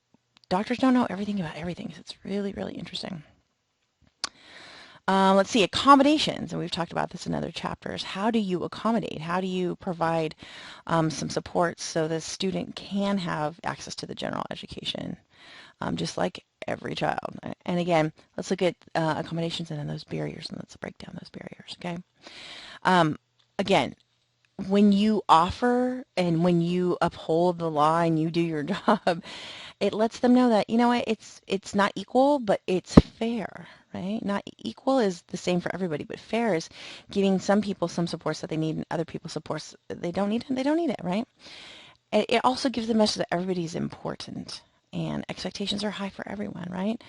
doctors don't know everything about everything, so it's really, really interesting. Let's see, accommodations, and we've talked about this in other chapters. How do you accommodate? How do you provide some support so the student can have access to the general education, just like every child? And again, let's look at accommodations and then those barriers, and let's break down those barriers, okay? Again, when you offer and when you uphold the law and you do your job, it lets them know that, you know what, it's not equal, but it's fair, right? Not equal is the same for everybody, but fair is giving some people some supports that they need and other people supports that they don't need, and they don't need it, right? And it also gives the message that everybody's important and expectations are high for everyone, right?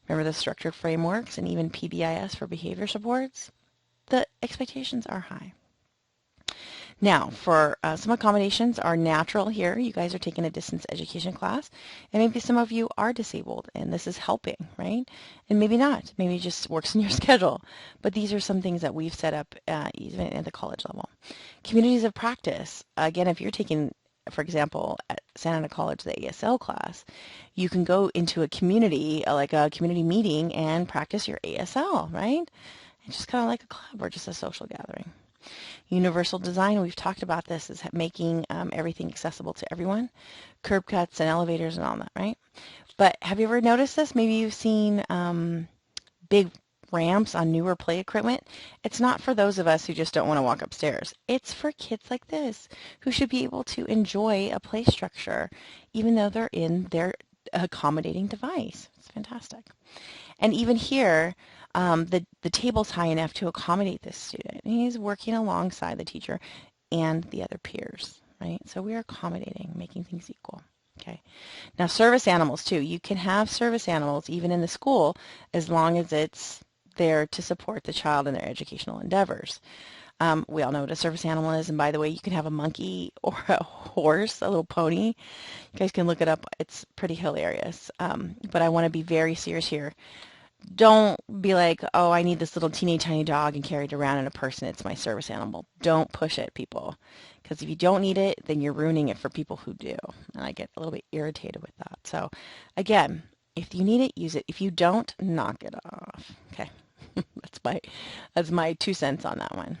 Remember the structured frameworks and even PBIS for behavior supports? The expectations are high. Now, for some accommodations are natural here. You guys are taking a distance education class, and maybe some of you are disabled, and this is helping, right? And maybe not. Maybe it just works in your schedule. But these are some things that we've set up even at the college level. Communities of practice. Again, if you're taking, for example, at Santa Ana College, the ASL class, you can go into a community, like a community meeting, and practice your ASL, right? It's just kind of like a club or just a social gathering. Universal design, we've talked about this, is making everything accessible to everyone. Curb cuts and elevators and all that, right? But have you ever noticed this? Maybe you've seen big ramps on newer play equipment. It's not for those of us who just don't want to walk upstairs. It's for kids like this who should be able to enjoy a play structure even though they're in their accommodating device. It's fantastic. And even here, the table's high enough to accommodate this student. And he's working alongside the teacher and the other peers, right? So we're accommodating, making things equal. Okay. Now, service animals too. You can have service animals even in the school as long as it's there to support the child in their educational endeavors. We all know what a service animal is, and by the way, you can have a monkey or a horse, a little pony. You guys can look it up. It's pretty hilarious. But I want to be very serious here. Don't be like, oh, I need this little teeny tiny dog and carry it around in a person. It's my service animal. Don't push it, people. Because if you don't need it, then you're ruining it for people who do. And I get a little bit irritated with that. So again, if you need it, use it. If you don't, knock it off. Okay. that's my 2 cents on that one.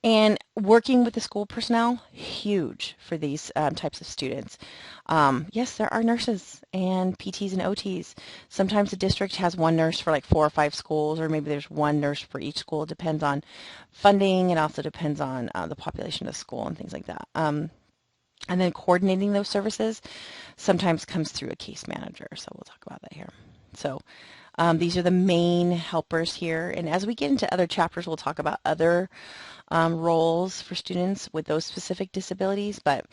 And working with the school personnel, huge for these types of students. Yes, there are nurses and PTs and OTs. Sometimes the district has one nurse for like 4 or 5 schools, or maybe there's one nurse for each school. It depends on funding and also depends on the population of the school and things like that. And then coordinating those services sometimes comes through a case manager. So we'll talk about that here. So these are the main helpers here. And as we get into other chapters, we'll talk about other roles for students with those specific disabilities, but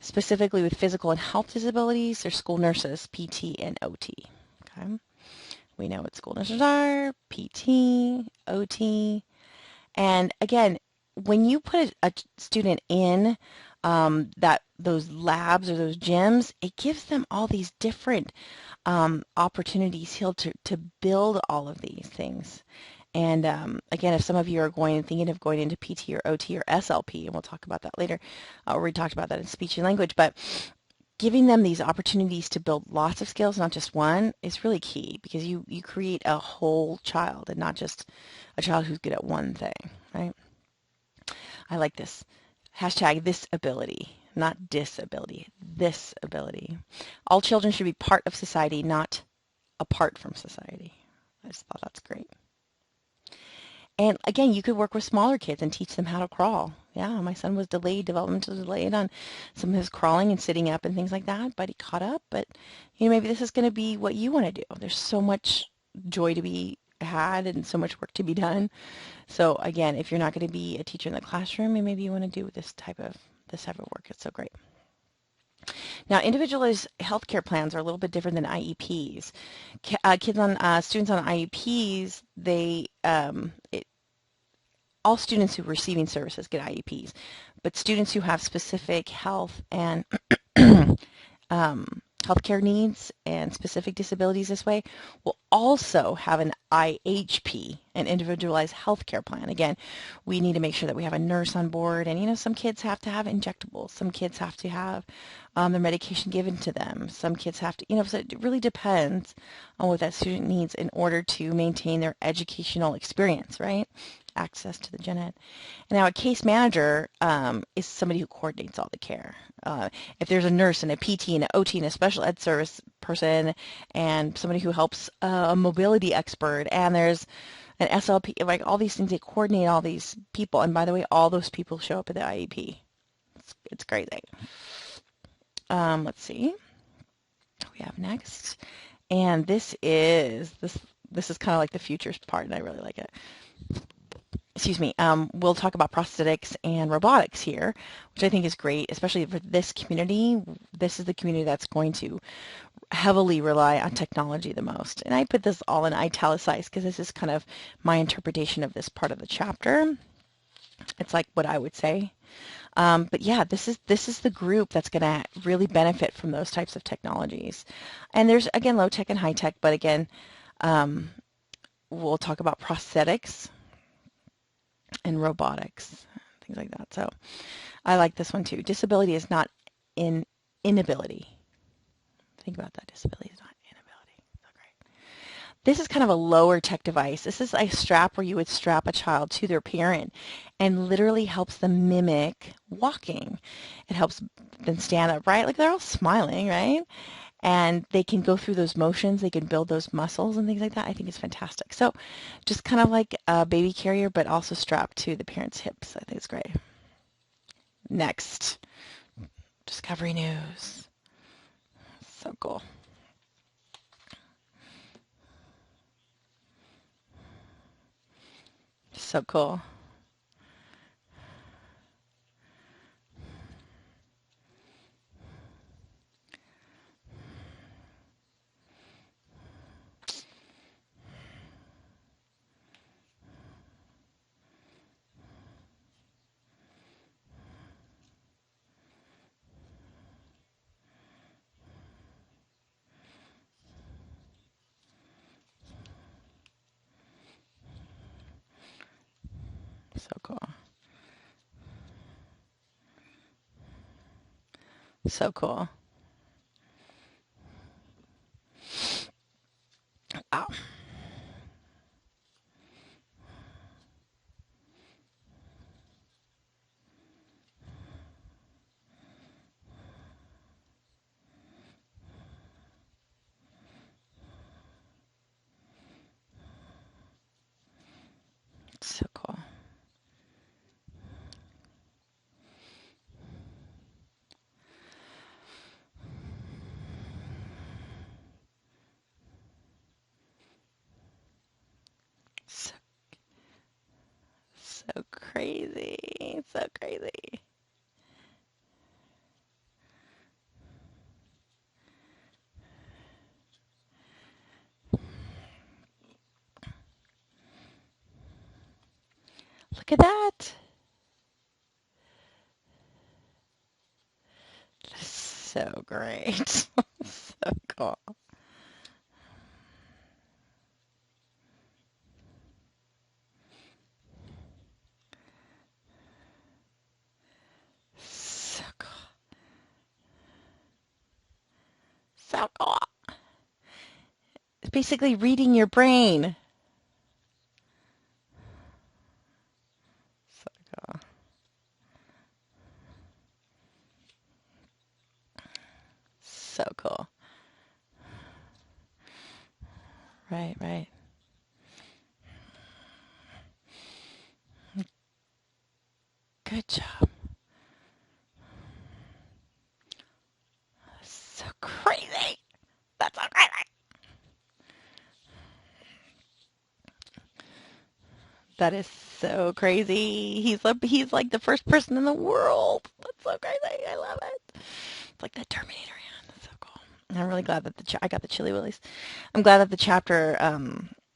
specifically with physical and health disabilities, there's school nurses, PT, and OT. Okay, we know what school nurses are, PT, OT, and again, when you put a student in those labs or those gyms, it gives them all these different opportunities here to build all of these things. And again, if some of you are thinking of going into PT or OT or SLP, and we'll talk about that later, we talked about that in speech and language, but giving them these opportunities to build lots of skills, not just one, is really key because you create a whole child and not just a child who's good at one thing, right? I like this. Hashtag this ability, not disability, this ability. All children should be part of society, not apart from society. I just thought that's great. And again, you could work with smaller kids and teach them how to crawl. Yeah, my son was developmentally delayed on some of his crawling and sitting up and things like that, but he caught up. But, maybe this is going to be what you want to do. There's so much joy to be had and so much work to be done. So again, if you're not going to be a teacher in the classroom, maybe you want to do this type of work. It's so great. Now, individualized healthcare plans are a little bit different than IEPs. Students on IEPs, all students who are receiving services get IEPs, but students who have specific health and healthcare needs and specific disabilities this way will also have an IHP, an individualized healthcare plan. Again, we need to make sure that we have a nurse on board, and some kids have to have injectables, some kids have to have their medication given to them, some kids have to, so it really depends on what that student needs in order to maintain their educational experience, right? Access to the gen ed. And now a case manager is somebody who coordinates all the care. If there's a nurse and a PT and an OT and a special ed service person and somebody who helps a mobility expert and there's an SLP, like all these things, they coordinate all these people. And by the way, all those people show up at the IEP. It's crazy. Let's see what we have next. And this is kind of like the futures part, and I really like it. Excuse me, we'll talk about prosthetics and robotics here, which I think is great, especially for this community. This is the community that's going to heavily rely on technology the most. And I put this all in italicized because this is kind of my interpretation of this part of the chapter. It's like what I would say. But yeah, this is the group that's going to really benefit from those types of technologies. And there's, again, low tech and high tech, but again, we'll talk about prosthetics and robotics, things like that. So I like this one too. Disability is not inability. Think about that. Disability is not inability. So great. This is kind of a lower tech device. This is a strap where you would strap a child to their parent and literally helps them mimic walking. It helps them stand up, right? Like they're all smiling, right? And they can go through those motions, they can build those muscles and things like that. I think it's fantastic. So just kind of like a baby carrier, but also strapped to the parent's hips. I think it's great. Next, Discovery News. So cool. So cool. So cool. So cool. Wow. So cool. So, so crazy. So crazy. Look at that. That's so great. So cool. So cool. So cool. It's basically reading your brain. So cool. So cool. Right, right. Good job. So crazy. That's so crazy. That is so crazy. He's like the first person in the world. That's so crazy. I love it. It's like that Terminator hand. That's so cool. And I'm really glad that I got the Chili Willies. I'm glad that the chapter,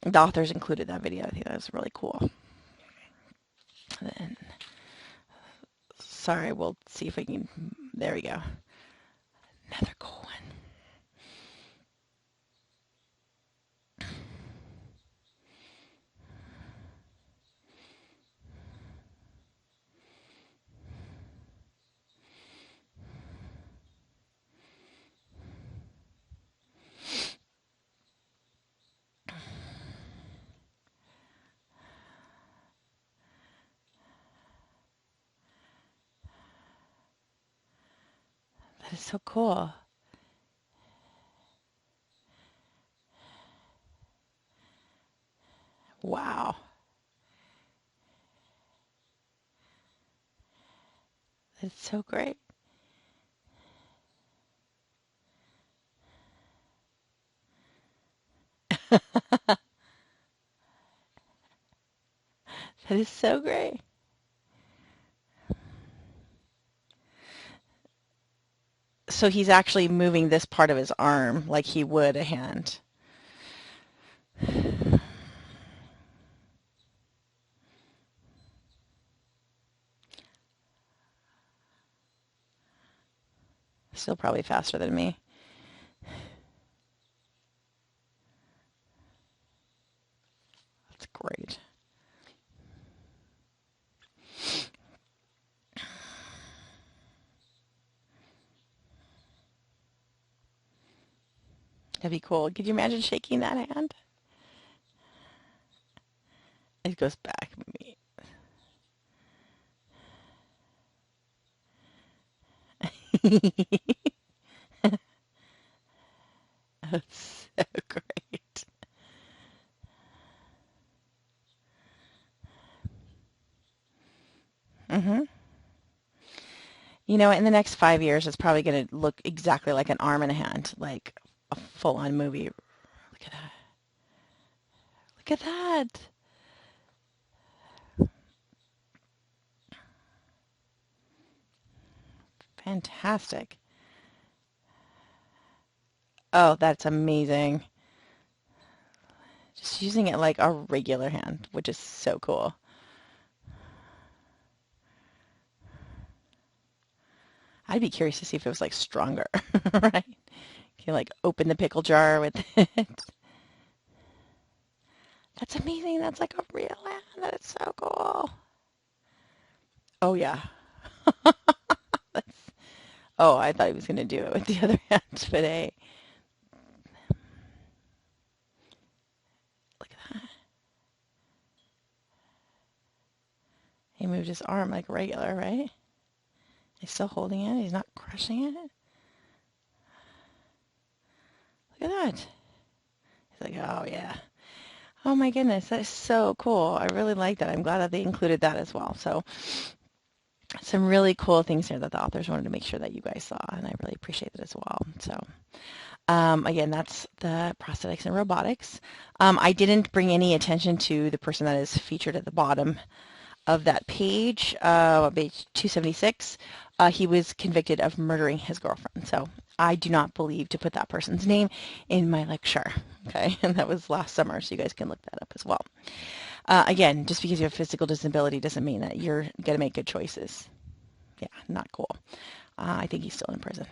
the authors included that video. I think that was really cool. And then, sorry, we'll see if we can. There we go. Another cool one. so cool. Wow. That's so great. That is so great. So he's actually moving this part of his arm like he would a hand. Still probably faster than me. That's great. That'd be cool. Could you imagine shaking that hand? It goes back. That's so great. hmm in the next 5 years, it's probably going to look exactly like an arm and a hand, like a full-on movie. Look at that. Look at that. Fantastic. Oh, that's amazing. Just using it like a regular hand, which is so cool. I'd be curious to see if it was like stronger, right? You like open the pickle jar with it. That's amazing. That's like a real hand. That is so cool. Oh yeah. Oh, I thought he was going to do it with the other hand, but hey, look at that. He moved his arm like regular, right? He's still holding it. He's not crushing it. Look at that. He's like, oh yeah. Oh my goodness, that is so cool. I really like that. I'm glad that they included that as well. So some really cool things here that the authors wanted to make sure that you guys saw, and I really appreciate it as well. So again, that's the prosthetics and robotics. I didn't bring any attention to the person that is featured at the bottom of that page, page 276. He was convicted of murdering his girlfriend. So I do not believe to put that person's name in my lecture. Okay, and that was last summer, so you guys can look that up as well. Again, just because you have physical disability doesn't mean that you're going to make good choices. Yeah, not cool. I think he's still in prison.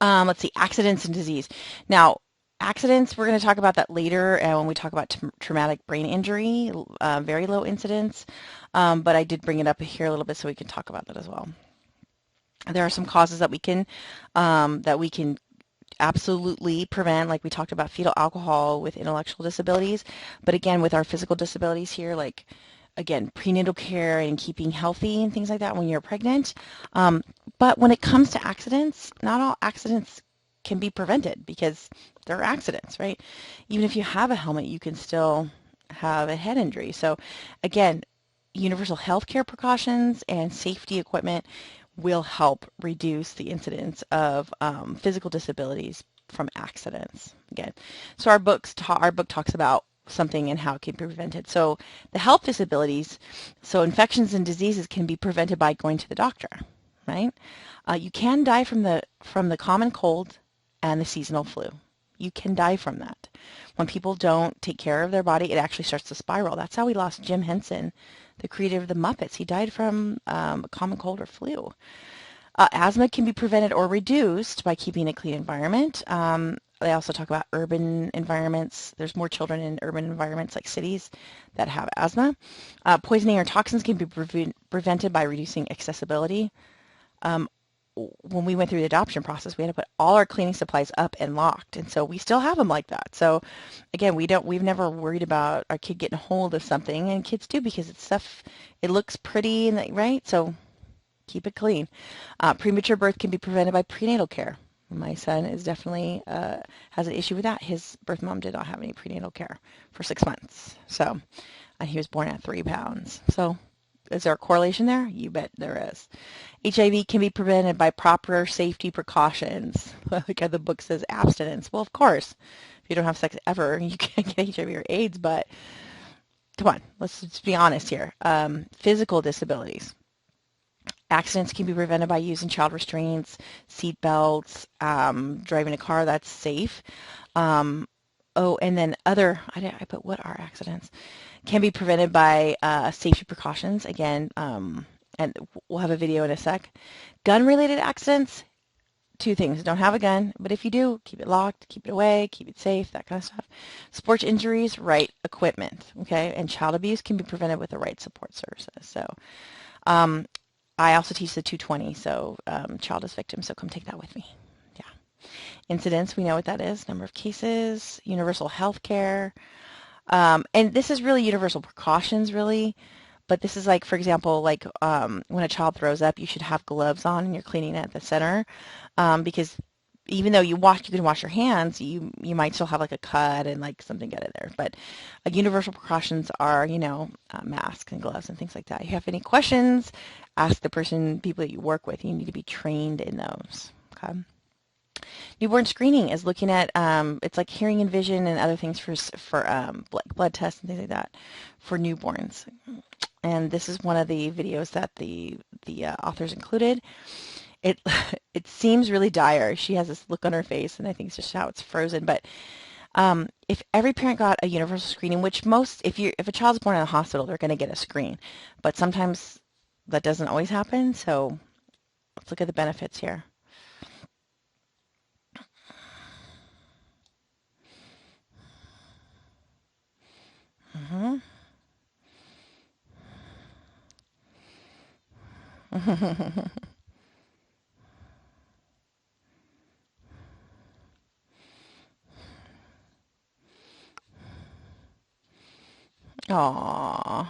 Let's see, accidents and disease. Now, accidents, we're going to talk about that later when we talk about traumatic brain injury, very low incidence, but I did bring it up here a little bit so we can talk about that as well. There are some causes that we can absolutely prevent, like we talked about fetal alcohol with intellectual disabilities, but again, with our physical disabilities here, like again, prenatal care and keeping healthy and things like that when you're pregnant. But when it comes to accidents, not all accidents can be prevented because they're accidents, right? Even if you have a helmet, you can still have a head injury. So again, universal health care precautions and safety equipment will help reduce the incidence of physical disabilities from accidents. Again, so our book talks about something and how it can be prevented. So the health disabilities, so infections and diseases can be prevented by going to the doctor, right? You can die from the common cold and the seasonal flu. You can die from that. When people don't take care of their body, it actually starts to spiral. That's how we lost Jim Henson, the creator of the Muppets. He died from a common cold or flu. Asthma can be prevented or reduced by keeping a clean environment. They also talk about urban environments. There's more children in urban environments like cities that have asthma. Poisoning or toxins can be prevented by reducing accessibility. When we went through the adoption process, we had to put all our cleaning supplies up and locked, and so we still have them like that. So again, we've never worried about our kid getting hold of something, and kids do because it's stuff, it looks pretty, and right? So Keep it clean. Premature birth can be prevented by prenatal care. My son is definitely has an issue with that. His birth mom did not have any prenatal care for 6 months. So, and he was born at 3 pounds. So, is there a correlation there? You bet there is. HIV can be prevented by proper safety precautions. Like the book says, abstinence. Well, of course, if you don't have sex ever, you can't get HIV or AIDS. But come on, let's just be honest here. Physical disabilities. Accidents can be prevented by using child restraints, seat belts, driving a car that's safe. Um, oh, and then I put what are accidents? Can be prevented by safety precautions. Again, and we'll have a video in a sec. Gun-related accidents, two things. Don't have a gun, but if you do, keep it locked, keep it away, keep it safe, that kind of stuff. Sports injuries, right equipment, okay? And child abuse can be prevented with the right support services. So um, I also teach the 220, so child as victim, so come take that with me. Yeah. Incidents, we know what that is, number of cases, universal health care. And this is really universal precautions, really. But this is like, for example, like when a child throws up, you should have gloves on and you're cleaning at the center because even though you can wash your hands, you might still have like a cut and like something get in there. But universal precautions are, masks and gloves and things like that. If you have any questions, ask the people that you work with. You need to be trained in those. Okay. Newborn screening is looking at it's like hearing and vision and other things for blood tests and things like that for newborns. And this is one of the videos that the authors included. It it seems really dire. She has this look on her face, and I think it's just how it's frozen. But if every parent got a universal screening, which if a child's born in a hospital, they're going to get a screen, but sometimes that doesn't always happen. So let's look at the benefits here. Mm-hmm. Aww.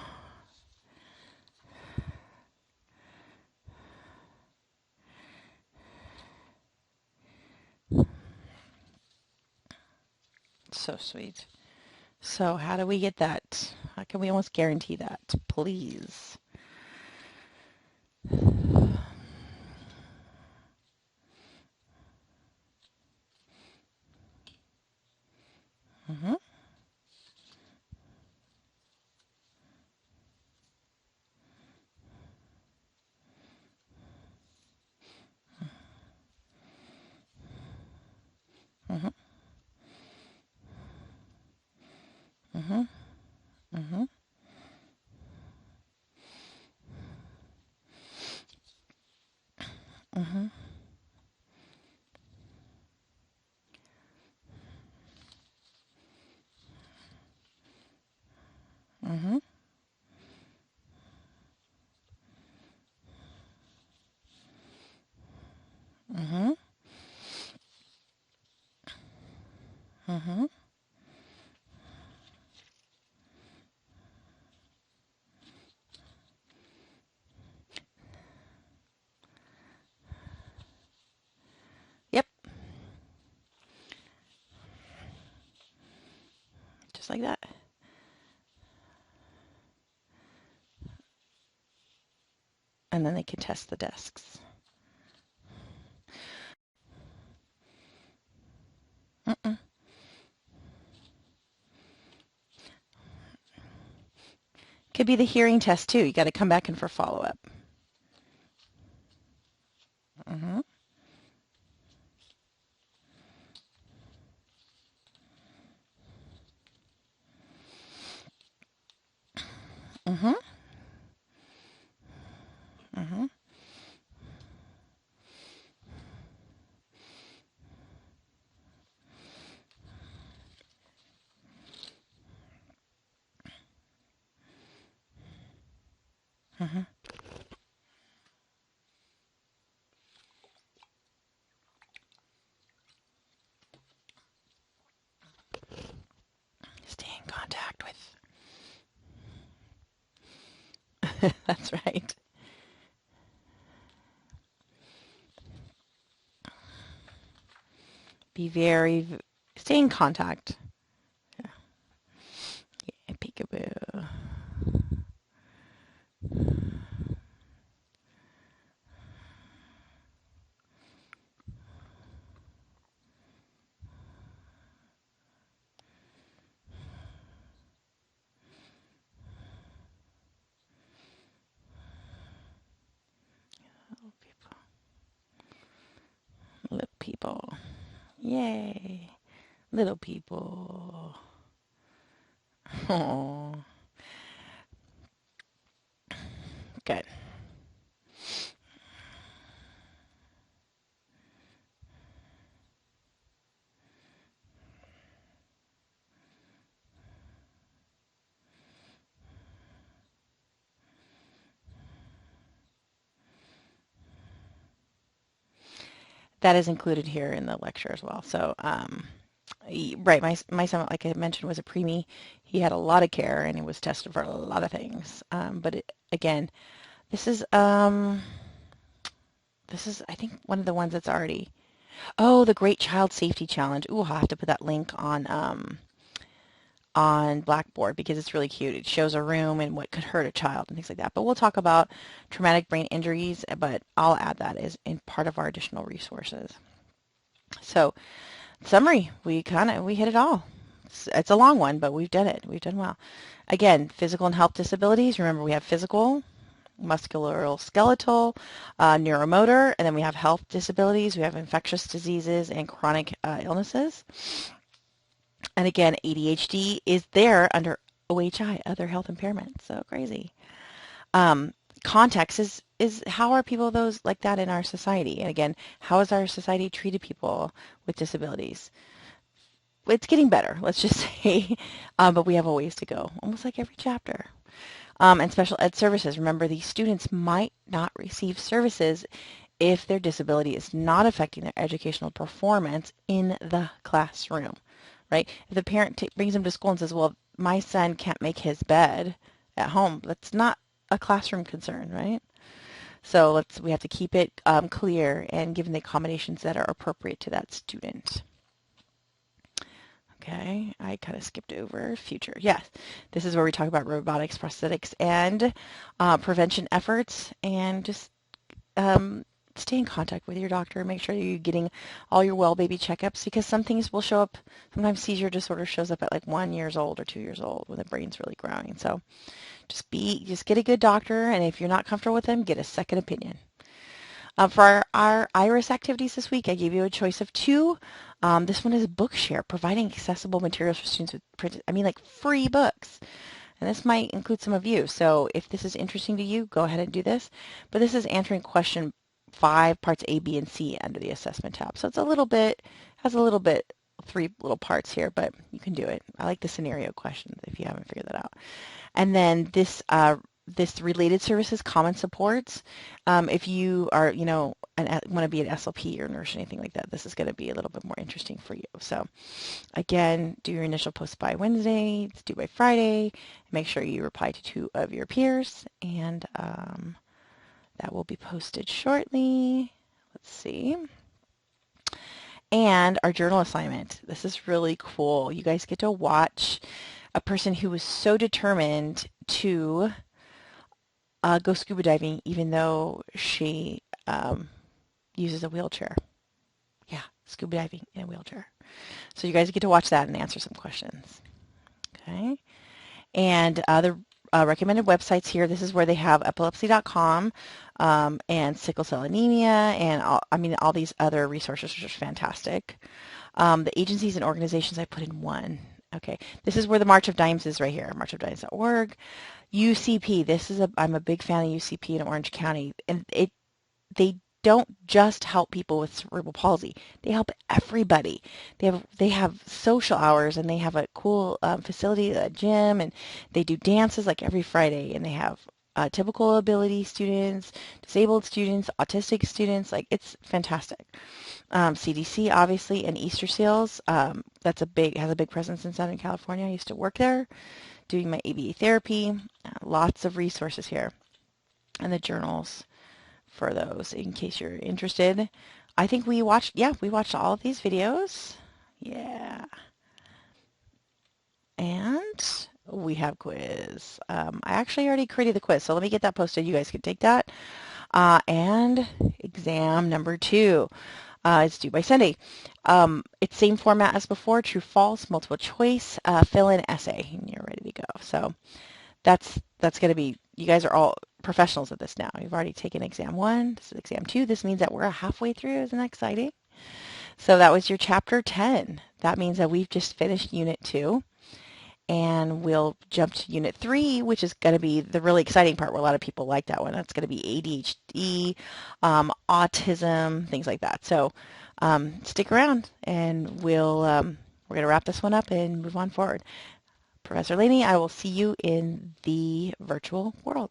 So sweet. So how do we get that? How can we almost guarantee that? Please. Mm-hmm. Mm-hmm. Mm-hmm. Mm-hmm. Mm-hmm. Mm-hmm. Mm-hmm. Mm-hmm. Yep. Just like that. And then they can test the desks. Mm-mm. Could be the hearing test too. You got to come back in for follow-up. Mm-hmm. Mm-hmm. Mm-hmm. Mm-hmm. Stay in contact with. That's right. Be very, stay in contact. Yeah, peekaboo. Little people. Little people. Yay. Little people. Oh, good. That is included here in the lecture as well. So, right, my son, like I mentioned, was a preemie. He had a lot of care and he was tested for a lot of things. Again, this is I think one of the ones that's already. Oh, the Great Child Safety Challenge. Ooh, I'll have to put that link on Blackboard because it's really cute. It shows a room and what could hurt a child and things like that. But we'll talk about traumatic brain injuries, but I'll add that as in part of our additional resources. So, summary, we hit it all. It's a long one, but we've done it. We've done well. Again, physical and health disabilities. Remember, we have physical, musculoskeletal, neuromotor, and then we have health disabilities. We have infectious diseases and chronic illnesses. And again, ADHD is there under OHI, other health impairments. So crazy. Um, Context is how are people those like that in our society? And again, how has our society treated people with disabilities? It's getting better, let's just say, but we have a ways to go, almost like every chapter. And special ed services. Remember, these students might not receive services if their disability is not affecting their educational performance in the classroom, right? If the parent brings them to school and says, well, my son can't make his bed at home, that's not a classroom concern, right? So we have to keep it clear and give them the accommodations that are appropriate to that student. Okay, I kind of skipped over future. Yes, this is where we talk about robotics, prosthetics, and prevention efforts, and just stay in contact with your doctor. Make sure you're getting all your well baby checkups because some things will show up. Sometimes seizure disorder shows up at like 1 year old or 2 years old when the brain's really growing. So just get a good doctor, and if you're not comfortable with them, get a second opinion. For our IRIS activities this week, I gave you a choice of two. This one is Bookshare, providing accessible materials for students with printed, like free books. And this might include some of you. So if this is interesting to you, go ahead and do this. But this is answering question 5, parts A, B, and C under the assessment tab. So it's has a little bit, 3 little parts here, but you can do it. I like the scenario questions if you haven't figured that out. And then this related services, common supports. If you are, want to be an SLP or nurse or anything like that, this is going to be a little bit more interesting for you. So again, do your initial post by Wednesday, it's due by Friday. Make sure you reply to 2 of your peers, and that will be posted shortly. Let's see. And our journal assignment. This is really cool. You guys get to watch a person who was so determined to go scuba diving even though she uses a wheelchair. Yeah, scuba diving in a wheelchair. So you guys get to watch that and answer some questions. Okay. And the recommended websites here, this is where they have epilepsy.com and sickle cell anemia and all these other resources, which are fantastic. The agencies and organizations I put in one. Okay, this is where the March of Dimes is right here, marchofdimes.org. UCP, I'm a big fan of UCP in Orange County, and they don't just help people with cerebral palsy. They help everybody. They have social hours, and they have a cool facility, a gym, and they do dances like every Friday, and they have typical ability students, disabled students, autistic students. Like, it's fantastic. CDC, obviously, and Easter Seals. Has a big presence in Southern California. I used to work there doing my ABA therapy. Lots of resources here. And the journals for those in case you're interested. I think we watched, yeah, we watched all of these videos. Yeah. And we have quiz. I actually already created the quiz, so let me get that posted. You guys can take that. And exam number 2. It's due by Sunday. It's same format as before, true, false, multiple choice, fill in essay, and you're ready to go. So that's going to be, you guys are all professionals at this now. You've already taken exam 1, this is exam 2. This means that we're halfway through. Isn't that exciting? So that was your chapter 10. That means that we've just finished unit 2. And we'll jump to unit 3, which is going to be the really exciting part where a lot of people like that one. That's going to be ADHD, autism, things like that. So stick around and we're going to wrap this one up and move on forward. Professor Laney, I will see you in the virtual world.